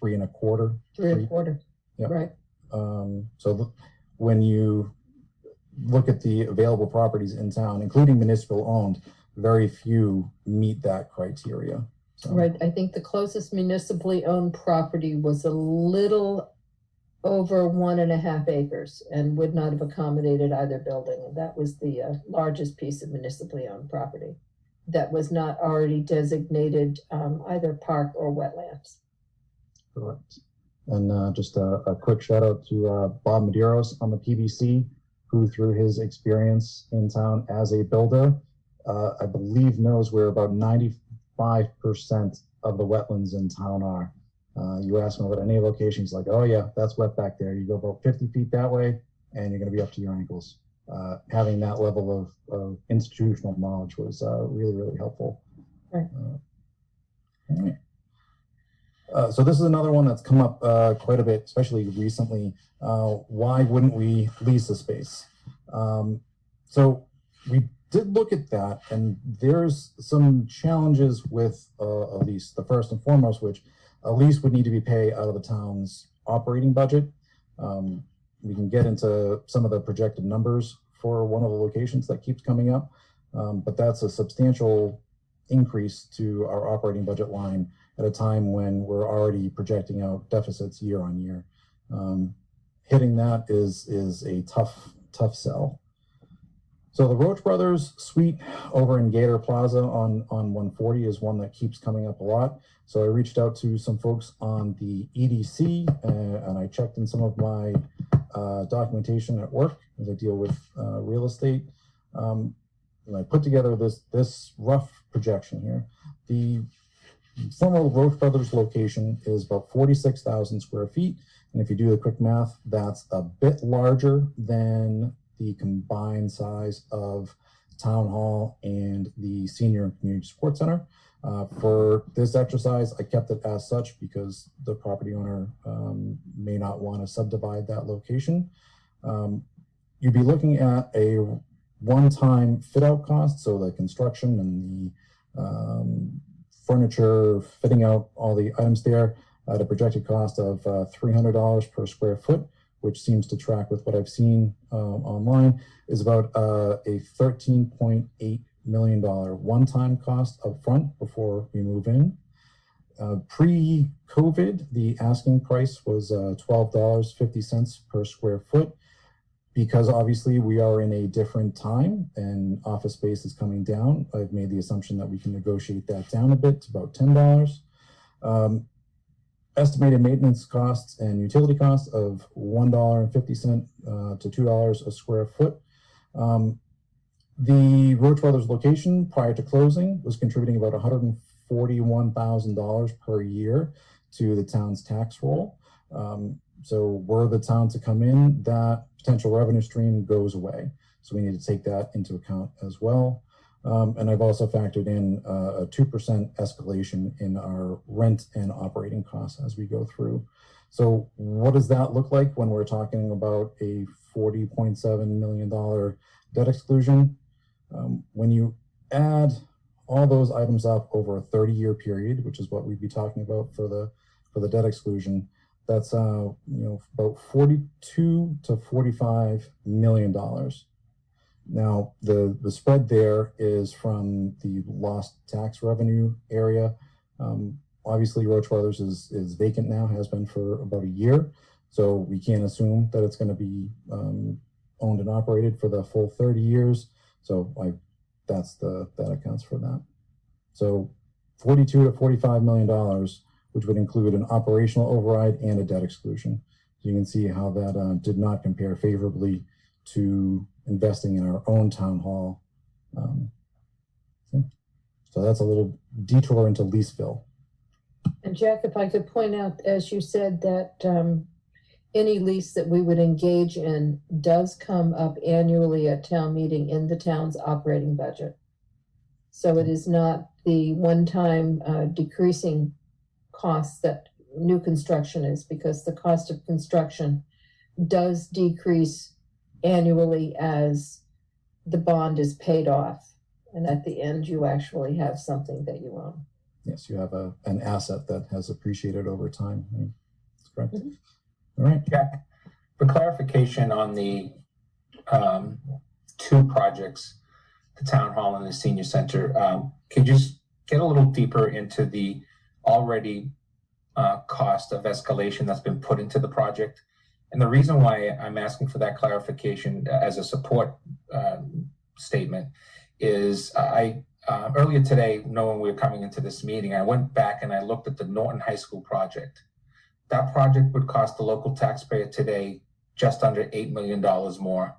3.25. 3.25. Yeah. Right. When you look at the available properties in town, including municipal owned, very few meet that criteria. So, Right. I think the closest municipally owned property was a little over 1.5 acres and would not have accommodated either building. And that was the largest piece of municipally owned property that was not already designated either park or wetlands. correct. And just a quick shout out to Bob Medeiros on the PBC, who through his experience in town as a builder, I believe knows where about 95% of the wetlands in town are. You ask him about any location, he's like, oh yeah, that's wet back there. You go about 50 feet that way and you're gonna be up to your ankles. Having that level of institutional knowledge was really, really helpful. Right. All right. So this is another one that's come up quite a bit, especially recently. Why wouldn't we lease the space? So we did look at that, and there's some challenges with a lease. The first and foremost, which a lease would need to be paid out of the town's operating budget. We can get into some of the projected numbers for one of the locations that keeps coming up, but that's a substantial increase to our operating budget line at a time when we're already projecting out deficits year on year. Hitting that is a tough sell. So the Roach Brothers suite over in Gator Plaza on 140 is one that keeps coming up a lot. So I reached out to some folks on the EDC and I checked in some of my documentation at work as I deal with real estate. And I put together this rough projection here. The former Roach Brothers location is about 46,000 square feet. And if you do the quick math, that's a bit larger than the combined size of Town Hall and the Senior and Community Support Center. For this exercise, I kept it as such because the property owner may not want to subdivide that location. You'd be looking at a one-time fit-out cost, so the construction and the furniture, fitting out all the items there at a projected cost of $300 per square foot, which seems to track with what I've seen online, is about a $13.8 million one-time cost up front before we move in. Pre-COVID, the asking price was $12.50 per square foot. Because obviously we are in a different time and office space is coming down, I've made the assumption that we can negotiate that down a bit to about $10. Estimated maintenance costs and utility costs of $1.50 to $2 a square foot. The Roach Brothers location prior to closing was contributing about $141,000 per year to the town's tax roll. So were the town to come in, that potential revenue stream goes away. So we need to take that into account as well. And I've also factored in a 2% escalation in our rent and operating costs as we go through. So what does that look like when we're talking about a $40.7 million debt exclusion? When you add all those items up over a 30-year period, which is what we'd be talking about for the debt exclusion, that's about $42 to $45 million. Now the spread there is from the lost tax revenue area. Obviously, Roach Brothers is vacant now, has been for about a year, so we can't assume that it's going to be owned and operated for the full 30 years. So that accounts for that. So $42 to $45 million. Which would include an operational override and a debt exclusion. So you can see how that did not compare favorably to investing in our own town hall. So that's a little detour into Leaseville. And Jack, if I could point out, as you said, that any lease that we would engage in does come up annually at town meeting in the town's operating budget. So it is not the one-time decreasing costs that new construction is, because the cost of construction does decrease annually as the bond is paid off. And at the end, you actually have something that you own. Yes, you have an asset that has appreciated over time. Right? That's correct. Mhm. All right. Jack, for clarification on the two projects, the town hall and the senior center, could you just get a little deeper into the already cost of escalation that's been put into the project? And the reason why I'm asking for that clarification as a support statement is I earlier today, knowing we were coming into this meeting, I went back and I looked at the Norton High School project. That project would cost the local taxpayer today just under $8 million more.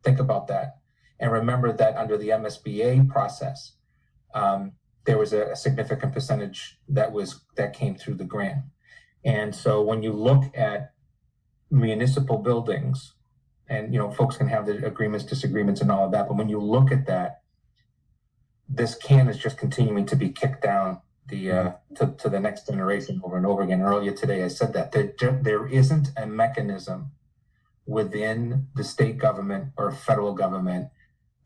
Think about that. And remember that under the MSBA process, there was a significant percentage that came through the grant. And so when you look at municipal buildings, and folks can have the agreements, disagreements, and all of that, but when you look at that, this can is just continuing to be kicked down to the next generation over and over again. Earlier today, I said that there isn't a mechanism within the state government or federal government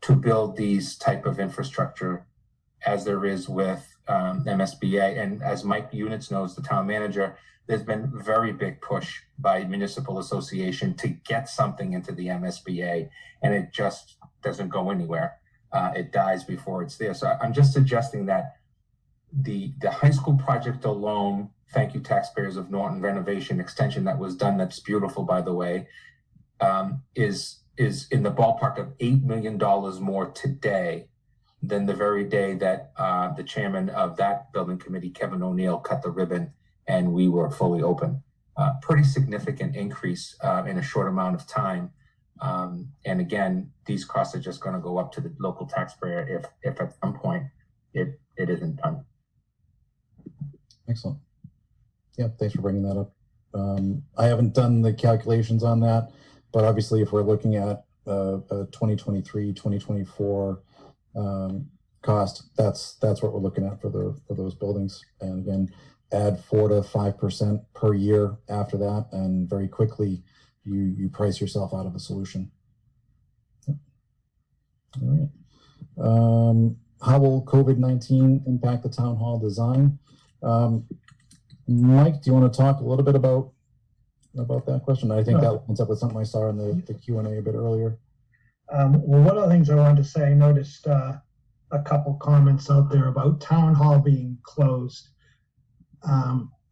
to build these type of infrastructure as there is with MSBA. And as Mike Units knows, the town manager, there's been very big push by municipal association to get something into the MSBA, and it just doesn't go anywhere. It dies before it's there. So I'm just suggesting that the high school project alone, thank you taxpayers of Norton, renovation extension that was done, that's beautiful, by the way, is in the ballpark of $8 million more today than the very day that the chairman of that building committee, Kevin O'Neill, cut the ribbon and we were fully open. Pretty significant increase in a short amount of time. And again, these costs are just going to go up to the local taxpayer if at some point it isn't done. Excellent. Yeah, thanks for bringing that up. I haven't done the calculations on that, but obviously if we're looking at a 2023, 2024 cost, that's what we're looking at for those buildings. And again, add 4 to 5% per year after that, and very quickly you price yourself out of a solution. All right. How will COVID-19 impact the town hall design? Mike, do you want to talk a little bit about that question? I think that lines up with something I saw in the Q&A a bit earlier. Well, one of the things I wanted to say, I noticed a couple comments out there about town hall being closed.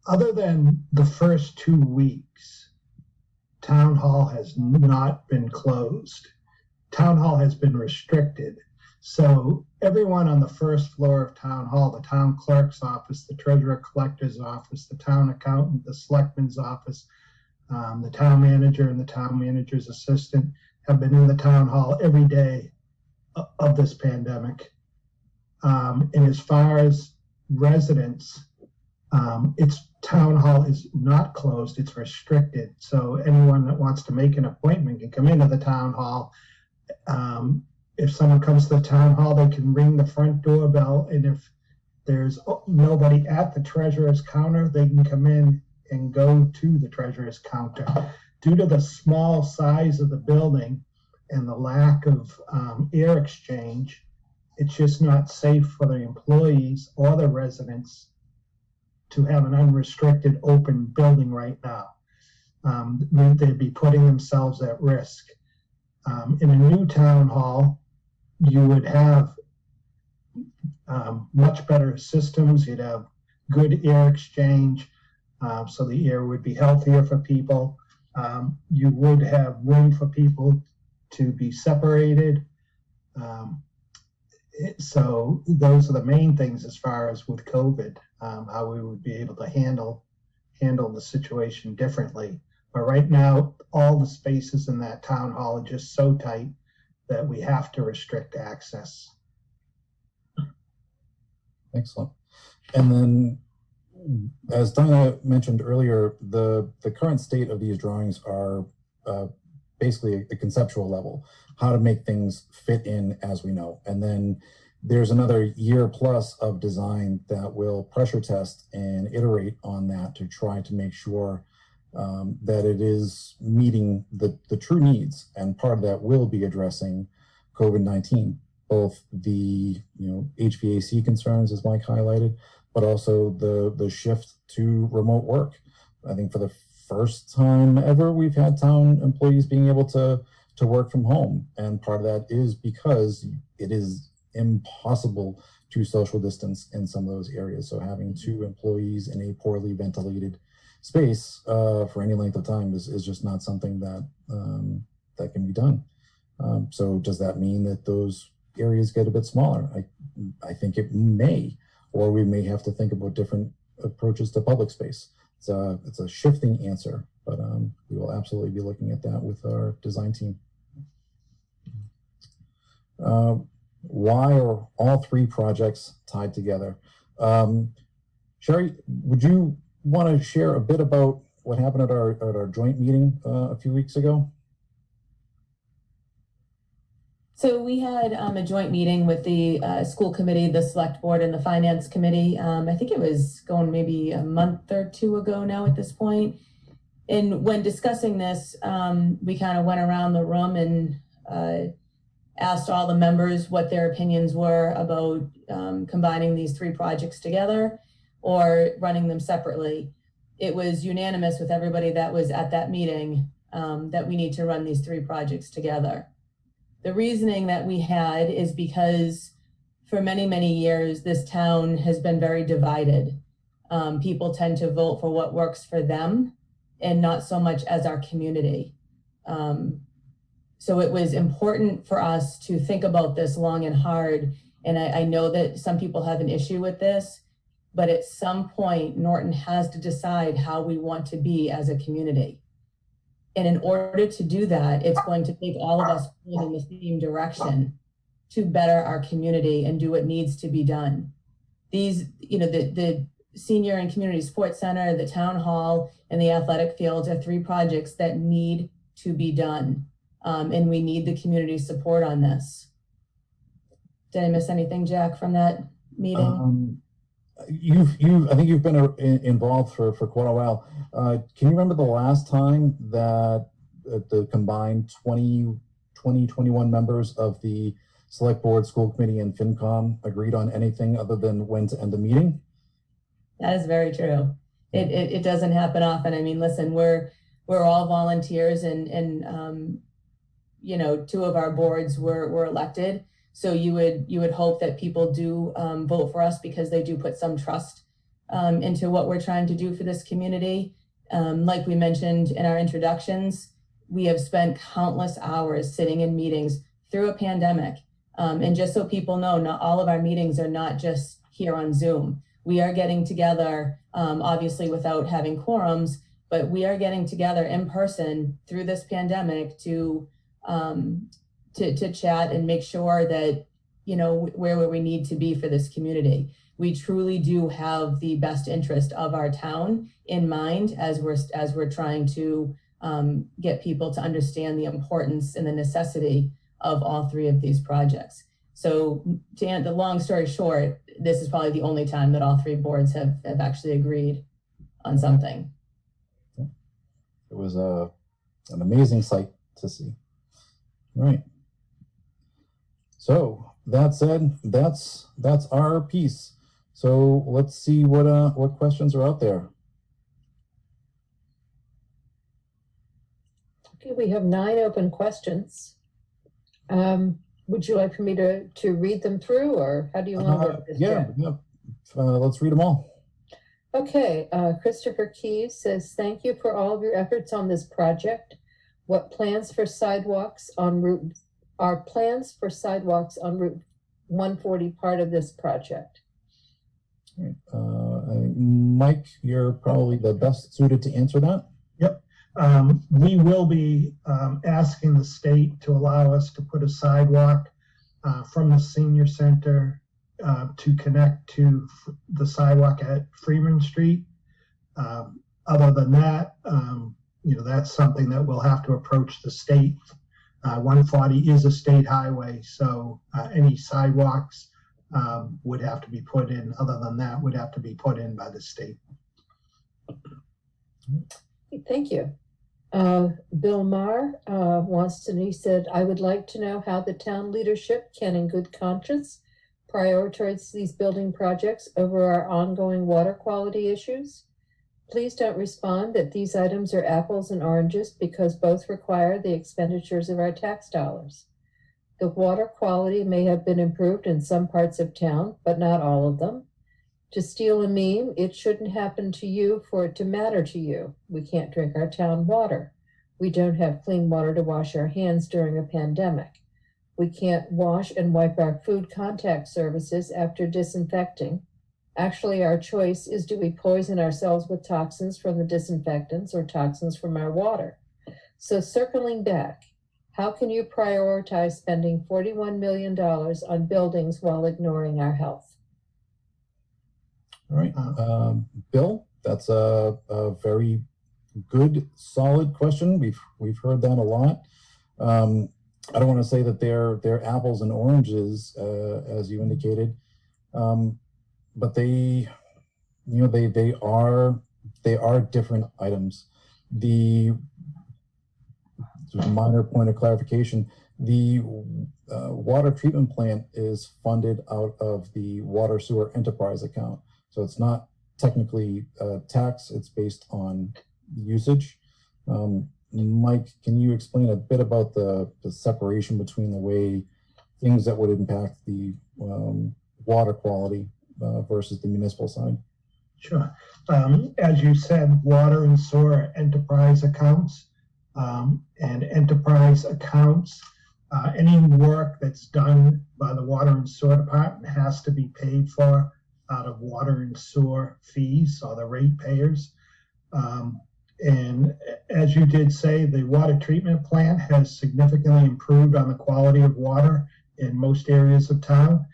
Other than the first 2 weeks, town hall has not been closed. Town hall has been restricted. So everyone on the first floor of town hall, the town clerk's office, the treasurer collector's office, the town accountant, the selectman's office, the town manager and the town manager's assistant have been in the town hall every day of this pandemic. And as far as residents, its town hall is not closed, it's restricted. So anyone that wants to make an appointment can come into the town hall. If someone comes to the town hall, they can ring the front doorbell, and if there's nobody at the treasurer's counter, they can come in and go to the treasurer's counter. Due to the small size of the building and the lack of air exchange, it's just not safe for the employees or the residents to have an unrestricted open building right now. They'd be putting themselves at risk. In a new town hall, you would have much better systems. You'd have good air exchange, so the air would be healthier for people. You would have room for people to be separated. So those are the main things as far as with COVID, how we would be able to handle the situation differently. But right now, all the spaces in that town hall are just so tight that we have to restrict access. Excellent. And then, as Dinah mentioned earlier, the current state of these drawings are basically the conceptual level, how to make things fit in as we know. And then there's another year plus of design that will pressure test and iterate on that to try to make sure that it is meeting the true needs. And part of that will be addressing COVID-19. both the HVAC concerns, as Mike highlighted, but also the shift to remote work. I think for the first time ever, we've had town employees being able to work from home, and part of that is because it is impossible to social distance in some of those areas. So having 2 employees in a poorly ventilated space for any length of time is just not something that that can be done. So does that mean that those areas get a bit smaller? I think it may, or we may have to think about different approaches to public space. It's a shifting answer, but we will absolutely be looking at that with our design team. Why are all 3 projects tied together? Sherry, would you want to share a bit about what happened at our joint meeting a few weeks ago? So we had a joint meeting with the school committee, the select board, and the finance committee. I think it was going maybe a month or 2 ago now at this point. And when discussing this, we kind of went around the room and asked all the members what their opinions were about combining these 3 projects together or running them separately. It was unanimous with everybody that was at that meeting that we need to run these 3 projects together. The reasoning that we had is because for many, many years, this town has been very divided. People tend to vote for what works for them and not so much as our community. So it was important for us to think about this long and hard. And I know that some people have an issue with this, but at some point, Norton has to decide how we want to be as a community. And in order to do that, it's going to take all of us pulling in the same direction to better our community and do what needs to be done. These, the Senior and Community Sports Center, the Town Hall, and the athletic fields are 3 projects that need to be done. And we need the community support on this. Did I miss anything, Jack, from that meeting? I think you've been involved for quite a while. Can you remember the last time that the combined 21 members of the select board, school committee, and FinCom agreed on anything other than when to end the meeting? That is very true. It doesn't happen often. I mean, listen, we're all volunteers, and 2 of our boards were elected. So you would hope that people do vote for us because they do put some trust into what we're trying to do for this community. Like we mentioned in our introductions, we have spent countless hours sitting in meetings through a pandemic. And just so people know, not all of our meetings are not just here on Zoom. We are getting together, obviously without having quorums, but we are getting together in person through this pandemic to chat and make sure that, where we need to be for this community. We truly do have the best interest of our town in mind as we're trying to get people to understand the importance and the necessity of all 3 of these projects. So to end the long story short, this is probably the only time that all 3 boards have actually agreed on something. It was an amazing sight to see. Right. So that said, that's our piece. So let's see what questions are out there. Okay, we have 9 open questions. Would you like for me to read them through, or how do you want to work this? Yeah. Let's read them all. Okay, Christopher Keys says, thank you for all of your efforts on this project. What plans for sidewalks on Route 140 part of this project? I think Mike, you're probably the best suited to answer that. Yep. We will be asking the state to allow us to put a sidewalk from the senior center to connect to the sidewalk at Freeman Street. Other than that, that's something that we'll have to approach the state. 140 is a state highway, so any sidewalks would have to be put in. Other than that, would have to be put in by the state. Thank you. Bill Maher wants to, he said, I would like to know how the town leadership can in good conscience prioritize these building projects over our ongoing water quality issues. Please don't respond that these items are apples and oranges because both require the expenditures of our tax dollars. The water quality may have been improved in some parts of town, but not all of them. To steal a meme, it shouldn't happen to you for it to matter to you. We can't drink our town water. We don't have clean water to wash our hands during a pandemic. We can't wash and wipe our food contact surfaces after disinfecting. Actually, our choice is, do we poison ourselves with toxins from the disinfectants or toxins from our water? So circling back, how can you prioritize spending $41 million on buildings while ignoring our health? All right, Bill, that's a very good, solid question. We've heard that a lot. I don't want to say that they're apples and oranges, as you indicated, but they are different items. The minor point of clarification: the water treatment plant is funded out of the water sewer enterprise account. So it's not technically tax, it's based on usage. Mike, can you explain a bit about the separation between the way things that would impact the water quality versus the municipal side? Sure. As you said, water and sewer enterprise accounts, and enterprise accounts, any work that's done by the water and sewer department has to be paid for out of water and sewer fees, or the ratepayers. And as you did say, the water treatment plant has significantly improved on the quality of water in most areas of town.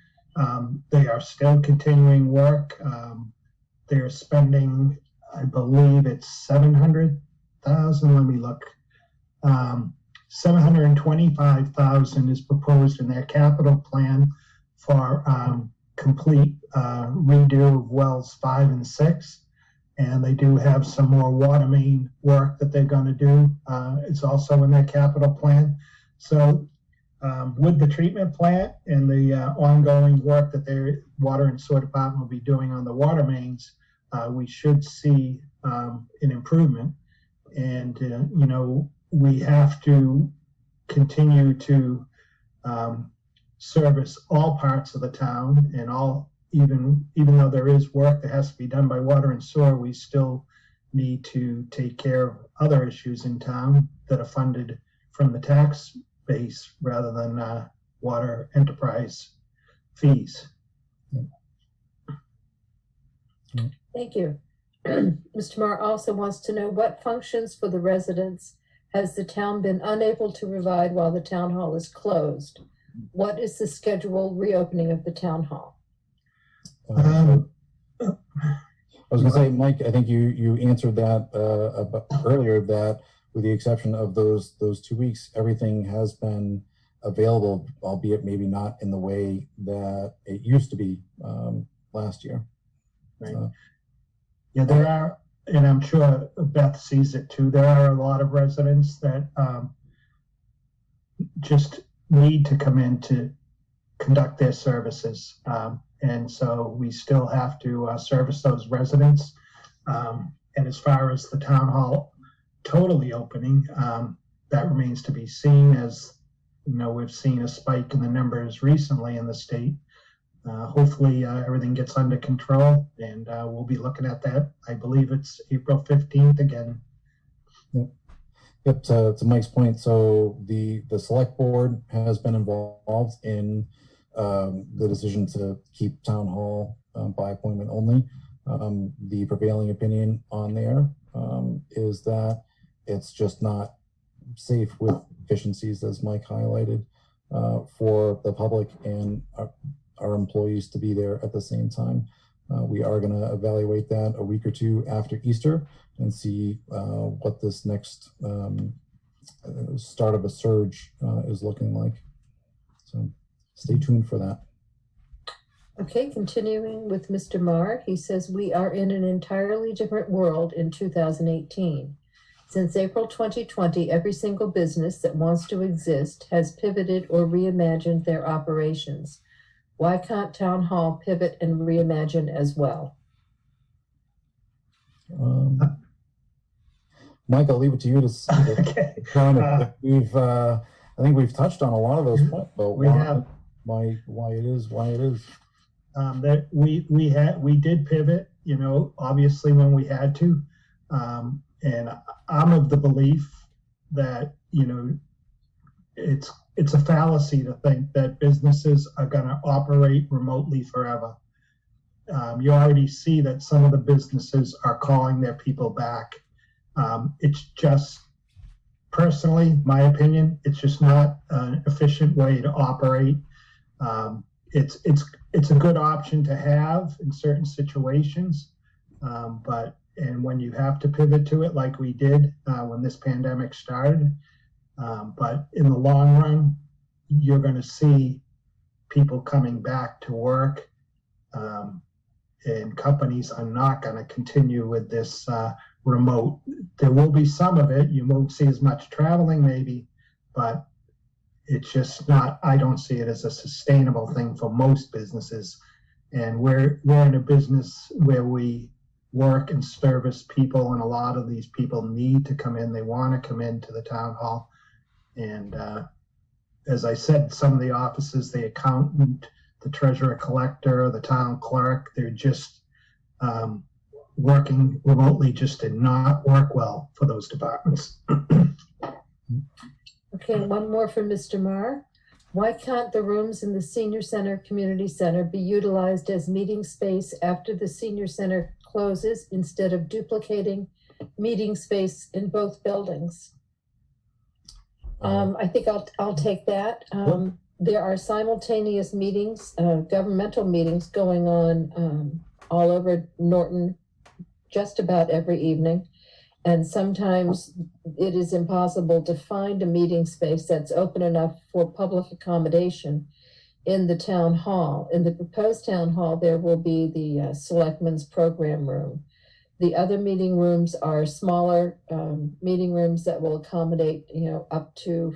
They are still continuing work. They're spending, I believe it's 700,000, let me look. 725,000 is proposed in their capital plan for complete redo of wells 5 and 6, and they do have some more water main work that they're going to do. It's also in their capital plan. So with the treatment plant and the ongoing work that their water and sewer department will be doing on the water mains, we should see an improvement. And we have to continue to service all parts of the town, and even though there is work that has to be done by water and sewer, we still need to take care of other issues in town that are funded from the tax base rather than water enterprise fees. Thank you. Mr. Marr also wants to know what functions for the residents has the town been unable to provide while the town hall is closed? What is the scheduled reopening of the town hall? I was going to say, Mike, I think you answered that earlier, that with the exception of those 2 weeks, everything has been available, albeit maybe not in the way that it used to be last year. Right. Yeah, there are, and I'm sure Beth sees it too, there are a lot of residents that just need to come in to conduct their services. And so we still have to service those residents. And as far as the town hall totally opening, that remains to be seen. As you know, we've seen a spike in the numbers recently in the state. Hopefully everything gets under control, and we'll be looking at that. I believe it's April 15th again. Yep, to Mike's point, so the select board has been involved in the decision to keep town hall by appointment only. The prevailing opinion on there is that it's just not safe with efficiencies, as Mike highlighted, for the public and our employees to be there at the same time. We are going to evaluate that a week or two after Easter and see what this next start of a surge is looking like. So stay tuned for that. Okay, continuing with Mr. Marr, he says, we are in an entirely different world in 2018. Since April 2020, every single business that wants to exist has pivoted or reimagined their operations. Why can't Town Hall pivot and reimagine as well? Mike, I'll leave it to you to Okay. I think we've touched on a lot of those points about We have. why it is. That we did pivot, you know, obviously when we had to. And I'm of the belief that, you know, it's a fallacy to think that businesses are going to operate remotely forever. You already see that some of the businesses are calling their people back. It's just, personally, my opinion, it's just not an efficient way to operate. It's a good option to have in certain situations, and when you have to pivot to it like we did when this pandemic started, but in the long run, you're going to see people coming back to work, and companies are not going to continue with this remote. There will be some of it. You won't see as much traveling maybe, but it's just not, I don't see it as a sustainable thing for most businesses. And we're in a business where we work and service people, and a lot of these people need to come in. They want to come into the town hall. And as I said, some of the offices, the accountant, the treasurer collector, the town clerk, they're just working remotely just did not work well for those departments. Okay, one more from Mr. Marr. Why can't the rooms in the Senior Center Community Center be utilized as meeting space after the Senior Center closes instead of duplicating meeting space in both buildings? I think I'll take that. There are simultaneous meetings, governmental meetings going on all over Norton just about every evening. And sometimes it is impossible to find a meeting space that's open enough for public accommodation in the town hall. In the proposed town hall, there will be the Selectmen's Program Room. The other meeting rooms are smaller meeting rooms that will accommodate, you know, up to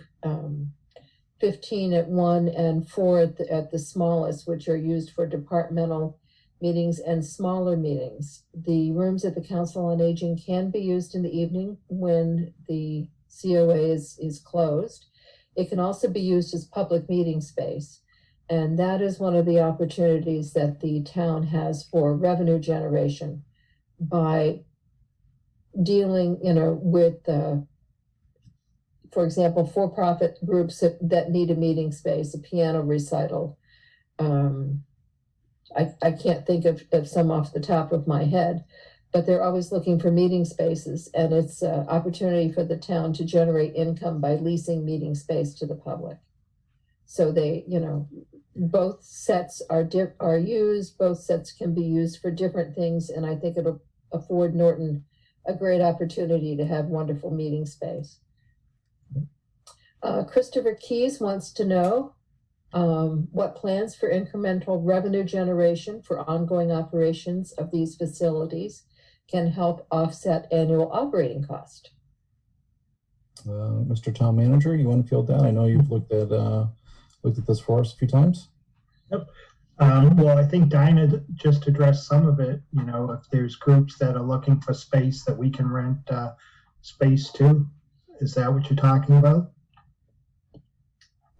15 at one and 4 at the smallest, which are used for departmental meetings and smaller meetings. The rooms at the Council on Aging can be used in the evening when the COA is closed. It can also be used as public meeting space. And that is one of the opportunities that the town has for revenue generation by dealing, you know, with, for example, for-profit groups that need a meeting space, a piano recital. I can't think of some off the top of my head, but they're always looking for meeting spaces, and it's an opportunity for the town to generate income by leasing meeting space to the public. So they, you know, both sets are used, both sets can be used for different things, and I think it'll afford Norton a great opportunity to have wonderful meeting space. Christopher Keys wants to know what plans for incremental revenue generation for ongoing operations of these facilities can help offset annual operating cost. Mr. Town Manager, you want to field that? I know you've looked at this for us a few times. Yep. Well, I think Dinah just addressed some of it. You know, if there's groups that are looking for space that we can rent space to, is that what you're talking about?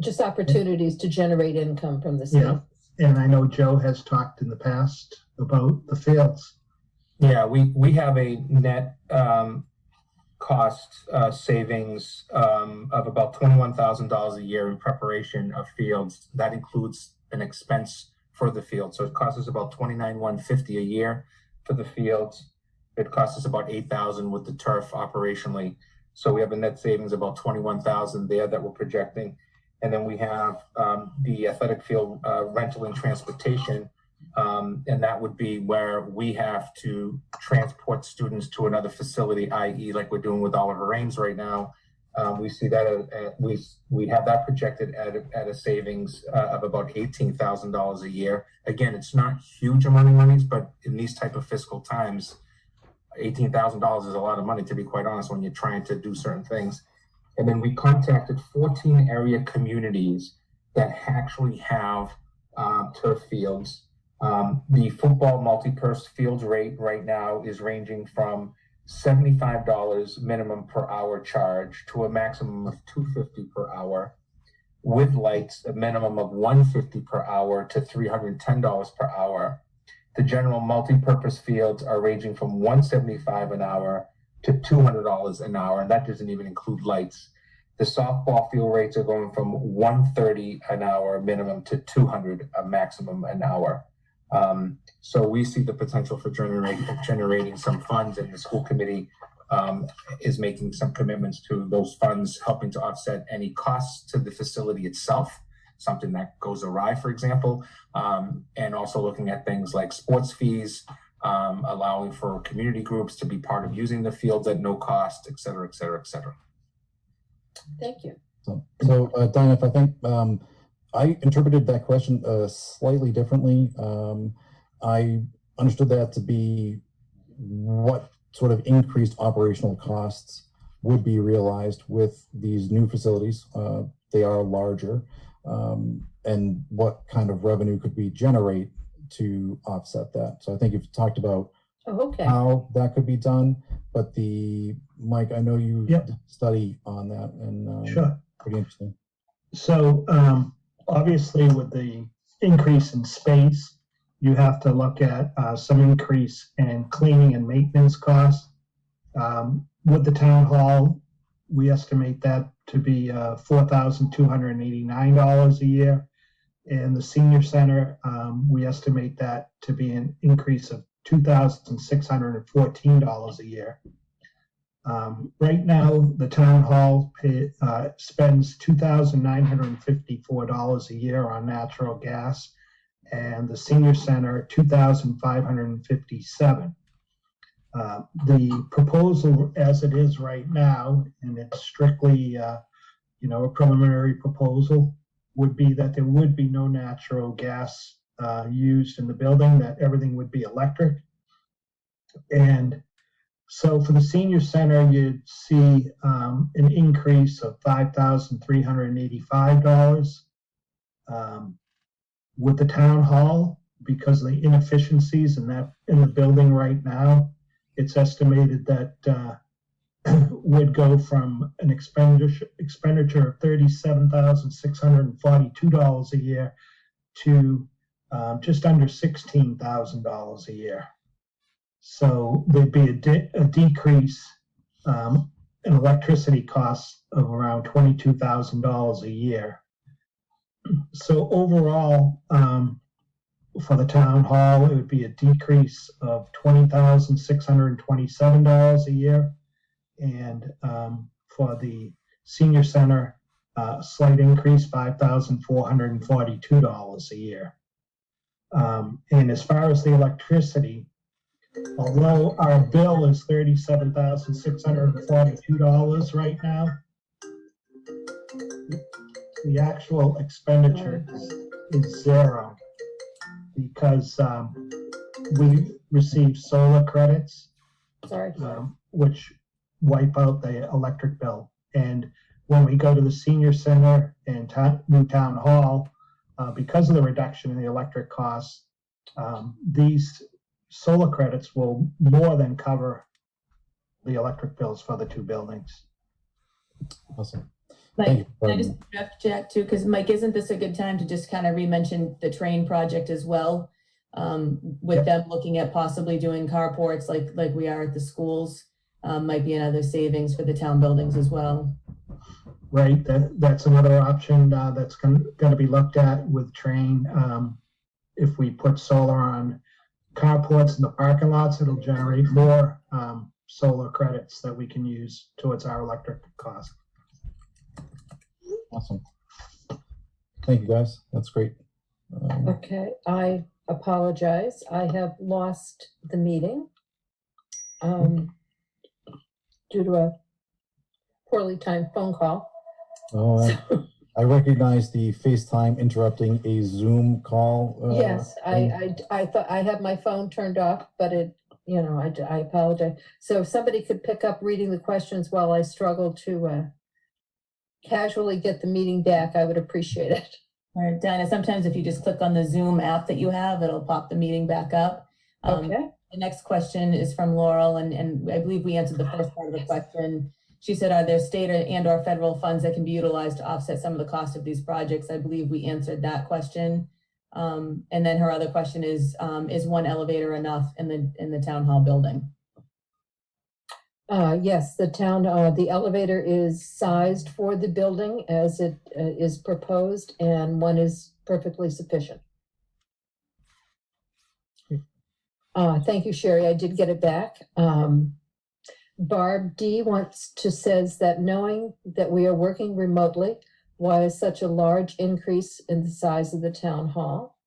Just opportunities to generate income from the space. Yeah. And I know Joe has talked in the past about the fields. Yeah, we have a net cost savings of about $21,000 a year in preparation of fields. That includes an expense for the field. So it costs us about $29,150 a year for the fields. It costs us about $8,000 with the turf operationally. So we have a net savings of about $21,000 there that we're projecting. And then we have the athletic field rental and transportation. And that would be where we have to transport students to another facility, i.e. like we're doing with Oliver Ames right now. We see that we have that projected at a savings of about $18,000 a year. Again, it's not huge amount of monies, but in these type of fiscal times, $18,000 is a lot of money, to be quite honest, when you're trying to do certain things. And then we contacted 14 area communities that actually have turf fields. The football multi-purpose fields rate right now is ranging from $75 minimum per hour charge to a maximum of $250 per hour, with lights a minimum of $150 per hour to $310 per hour. The general multi-purpose fields are ranging from $175 an hour to $200 an hour, and that doesn't even include lights. The softball field rates are going from $130 an hour minimum to $200 a maximum an hour. So we see the potential for generating some funds, and the school committee is making some commitments to those funds, helping to offset any costs to the facility itself, something that goes awry, for example, and also looking at things like sports fees, allowing for community groups to be part of using the fields at no cost, et cetera, et cetera, et cetera. Thank you. So Diane, if I think I interpreted that question slightly differently. I understood that to be what sort of increased operational costs would be realized with these new facilities. They are larger, and what kind of revenue could we generate to offset that? So I think you've talked about how that could be done, but Mike, I know you did a study on that, and Sure. pretty interesting. So obviously with the increase in space, you have to look at some increase in cleaning and maintenance costs. With the town hall, we estimate that to be $4,289 a year. And the senior center, we estimate that to be an increase of $2,614 a year. Right now, the town hall spends $2,954 a year on natural gas, and the senior center $2,557. The proposal, as it is right now, and it's strictly, a preliminary proposal, would be that there would be no natural gas used in the building; that everything would be electric. And so for the senior center, you'd see an increase of $5,385. With the town hall, because of the inefficiencies in the building right now, it's estimated that would go from an expenditure of $37,642 a year to just under $16,000 a year. So there'd be a decrease in electricity costs of around $22,000 a year. So overall, for the town hall, it would be a decrease of $20,627 a year. And for the senior center, slight increase, $5,442 a year. And as far as the electricity, although our bill is $37,642 right now, the actual expenditure is zero, because we receive solar credits, which wipe out the electric bill. And when we go to the senior center and new town hall, because of the reduction in the electric costs, these solar credits will more than cover the electric bills for the two buildings. Awesome. Mike, can I just interrupt Jack too? Because Mike, isn't this a good time to just kind of re-mention the train project as well? With them looking at possibly doing carports like we are at the schools, might be another savings for the town buildings as well. Right, that's another option that's going to be looked at with train. If we put solar on carports in the parking lots, it'll generate more solar credits that we can use towards our electric cost. Awesome. Thank you, guys. That's great. Okay, I apologize. I have lost the meeting due to a poorly timed phone call. Oh, I recognize the FaceTime interrupting a Zoom call. Yes, I thought I had my phone turned off, but it I apologize. So if somebody could pick up reading the questions while I struggle to casually get the meeting back, I would appreciate it. All right, Dinah, sometimes if you just click on the Zoom app that you have, it'll pop the meeting back up. Okay. The next question is from Laurel, and I believe we answered the first part of the question. She said, are there state and or federal funds that can be utilized to offset some of the cost of these projects? I believe we answered that question. And then her other question is one elevator enough in the town hall building? Yes, the elevator is sized for the building as it is proposed, and one is perfectly sufficient. Thank you, Sherry. I did get it back. Barb D says that knowing that we are working remotely, why is such a large increase in the size of the town hall?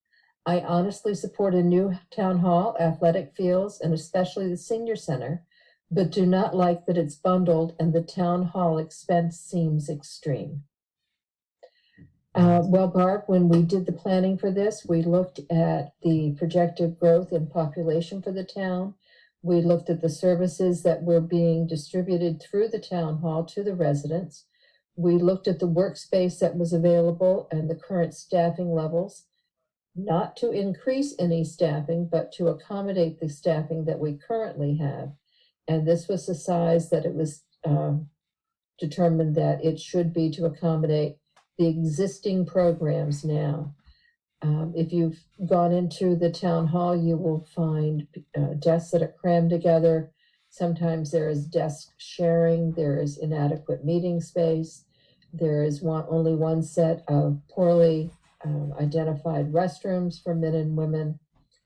I honestly support a new town hall, athletic fields, and especially the senior center, but do not like that it's bundled and the town hall expense seems extreme. Well, Barb, when we did the planning for this, we looked at the projected growth in population for the town. We looked at the services that were being distributed through the town hall to the residents. We looked at the workspace that was available and the current staffing levels, not to increase any staffing, but to accommodate the staffing that we currently have. And this was the size that it was determined that it should be to accommodate the existing programs now. If you've gone into the town hall, you will find desks that are crammed together. Sometimes there is desk sharing, there is inadequate meeting space, there is only one set of poorly identified restrooms for men and women,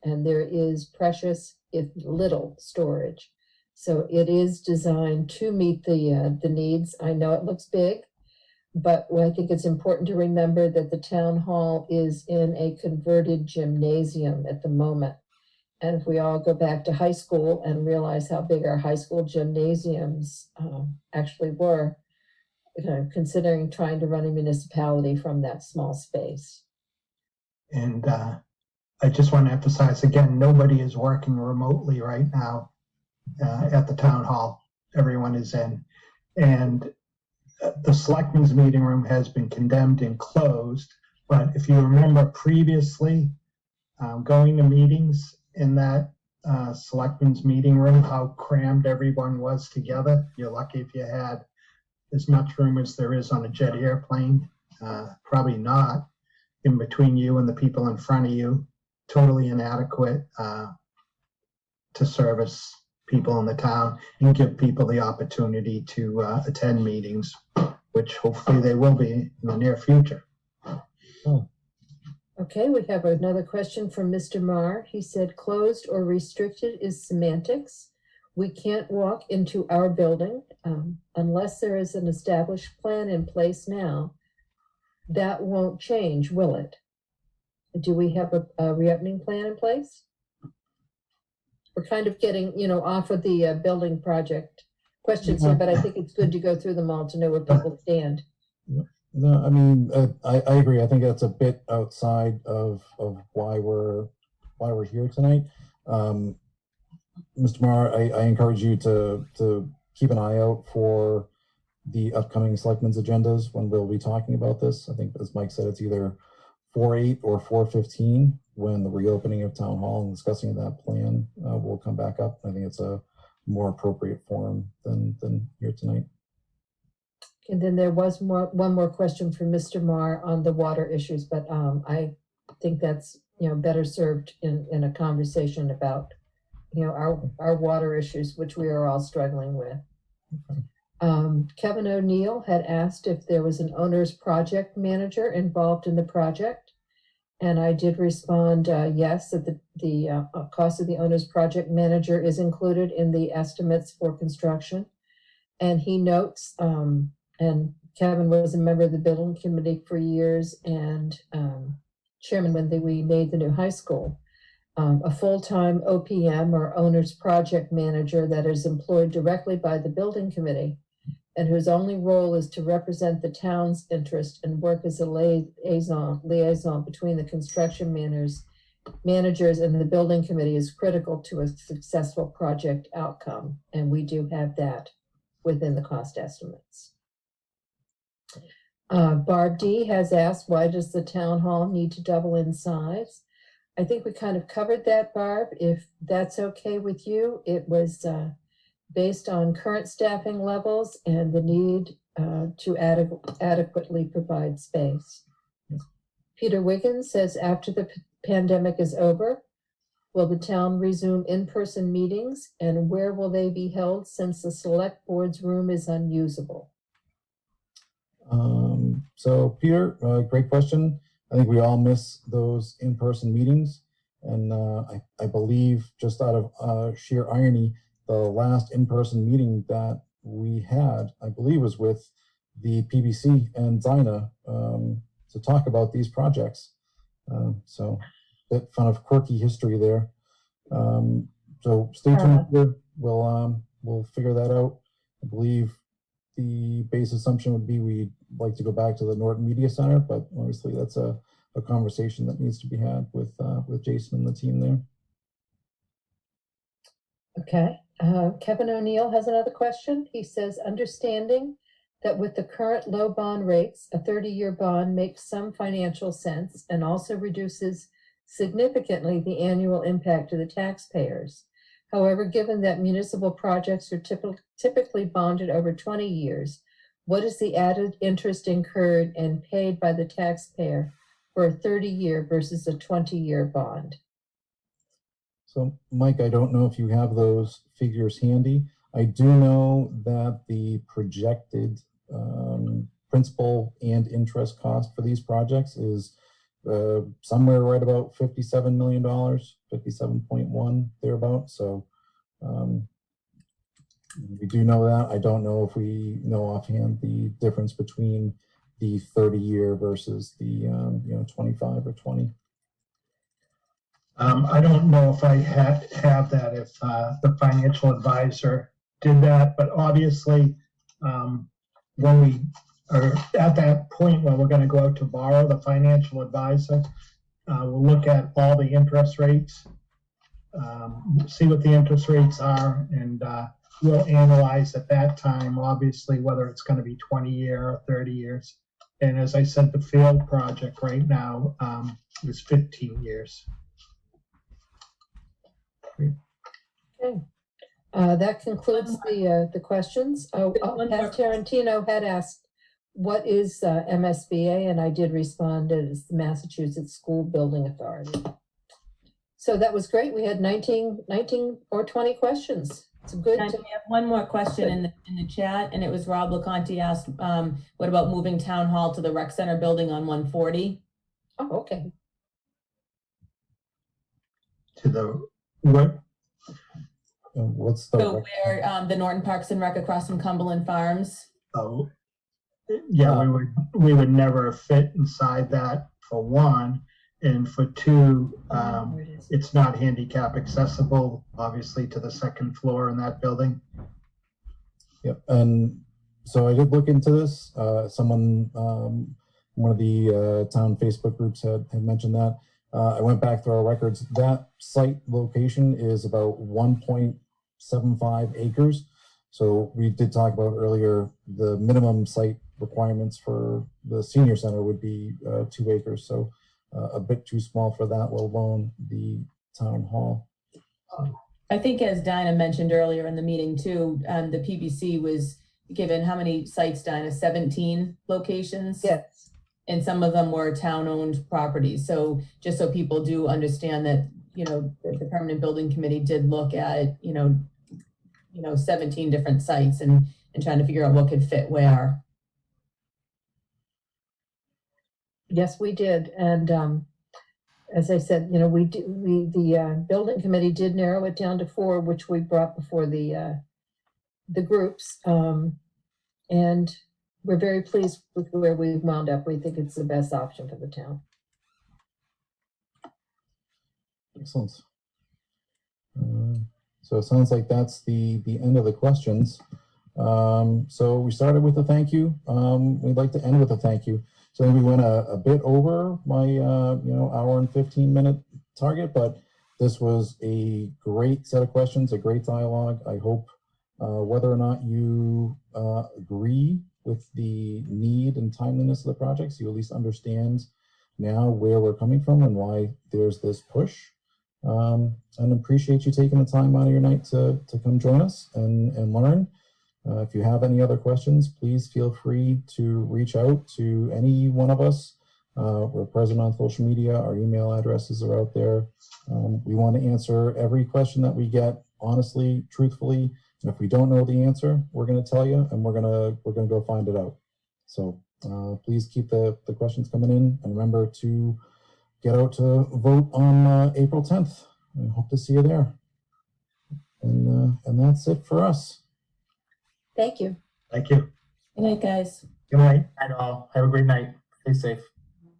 and there is precious, if little, storage. So it is designed to meet the needs. I know it looks big, but I think it's important to remember that the town hall is in a converted gymnasium at the moment. And if we all go back to high school and realize how big our high school gymnasiums actually were, considering trying to run a municipality from that small space. And I just want to emphasize again, nobody is working remotely right now at the town hall. Everyone is in. And the selectmen's meeting room has been condemned and closed. But if you remember previously going to meetings in that selectmen's meeting room, how crammed everyone was together. You're lucky if you had as much room as there is on a jet airplane. Probably not. In between you and the people in front of you, totally inadequate to service people in the town and give people the opportunity to attend meetings, which hopefully they will be in the near future. Okay, we have another question from Mr. Marr. He said, closed or restricted is semantics. We can't walk into our building unless there is an established plan in place now. That won't change, will it? Do we have a reopening plan in place? We're kind of getting, off of the building project questions here, but I think it's good to go through them all to know where people stand. No, I mean, I agree. I think that's a bit outside of why we're here tonight. Mr. Marr, I encourage you to keep an eye out for the upcoming selectmen's agendas when we'll be talking about this. I think, as Mike said, it's either 4/8 or 4/15 when the reopening of town hall and discussing that plan will come back up. I think it's a more appropriate forum than here tonight. And then there was one more question from Mr. Marr on the water issues, but I think that's better served in a conversation about our water issues, which we are all struggling with. Okay. Kevin O'Neill had asked if there was an owner's project manager involved in the project. And I did respond, yes, that the cost of the owner's project manager is included in the estimates for construction. And he notes, and Kevin was a member of the building committee for years and chairman when we made the new high school. A full-time OPM or owner's project manager that is employed directly by the building committee and whose only role is to represent the town's interest and work as a liaison between the construction managers managers and the building committee is critical to a successful project outcome, and we do have that within the cost estimates. Barb D has asked, why does the town hall need to double in size? I think we kind of covered that, Barb. If that's okay with you, it was based on current staffing levels and the need to adequately provide space. Peter Wiggins says, after the pandemic is over, will the town resume in-person meetings, and where will they be held since the select board's room is unusable? So Peter, great question. I think we all miss those in-person meetings. And I believe, just out of sheer irony, the last in-person meeting that we had, I believe, was with the PBC and Dyna to talk about these projects. So a bit fun of quirky history there. So stay tuned. We'll figure that out. I believe the base assumption would be we'd like to go back to the Norton Media Center, but obviously that's a conversation that needs to be had with Jason and the team there. Okay. Kevin O'Neill has another question. He says, understanding that with the current low bond rates, a 30-year bond makes some financial sense and also reduces significantly the annual impact to the taxpayers. However, given that municipal projects are typically bonded over 20 years, what is the added interest incurred and paid by the taxpayer for a 30-year versus a 20-year bond? So, Mike, I don't know if you have those figures handy. I do know that the projected principal and interest cost for these projects is somewhere right about $57 million, 57.1 thereabout. So we do know that. I don't know if we know offhand the difference between the 30-year versus the 25 or 20. I don't know if I have that, if the financial advisor did that, but obviously when we are at that point where we're going to go out to borrow, the financial advisor will look at all the interest rates, see what the interest rates are, and we'll analyze at that time, obviously, whether it's going to be 20 years or 30 years. And as I said, the field project right now is 15 years. Okay. That concludes the questions. Pat Tarantino had asked, what is MSBA? And I did respond, it's the Massachusetts School Building Authority. So that was great. We had 19 or 20 questions. It's good. We have one more question in the chat, and it was Rob LeConte asked, what about moving town hall to the rec center building on 140? Oh, okay. To the what? What's the So where the Norton Parks and Rec across from Cumberland Farms? Oh, yeah, we would never fit inside that, for one, and for two, it's not handicap accessible, obviously, to the second floor in that building. Yep, and so I did look into this. Someone, one of the town Facebook groups had mentioned that. I went back through our records. That site location is about 1.75 acres. So we did talk about earlier, the minimum site requirements for the senior center would be 2 acres. So a bit too small for that, let alone the town hall. I think, as Dinah mentioned earlier in the meeting too, the PBC was given how many sites, Dinah? 17 locations? Yes. And some of them were town-owned properties. So just so people do understand that, the Permanent Building Committee did look at, 17 different sites and trying to figure out what could fit where. Yes, we did. And as I said, the building committee did narrow it down to 4, which we brought before the groups. And we're very pleased with where we've wound up. We think it's the best option for the town. Excellent. So it sounds like that's the end of the questions. So we started with a thank you. We'd like to end with a thank you. So we went a bit over my hour and 15-minute target, but this was a great set of questions, a great dialogue. I hope whether or not you agree with the need and timeliness of the projects, you at least understand now where we're coming from and why there's this push. And appreciate you taking the time out of your night to come join us and learn. If you have any other questions, please feel free to reach out to any one of us. We're present on social media. Our email addresses are out there. We want to answer every question that we get honestly, truthfully. And if we don't know the answer, we're going to tell you, and we're going to go find it out. So please keep the questions coming in, and remember to get out to vote on April 10th. I hope to see you there. And that's it for us. Thank you. Thank you. Good night, guys. Good night. Night all. Have a great night. Stay safe.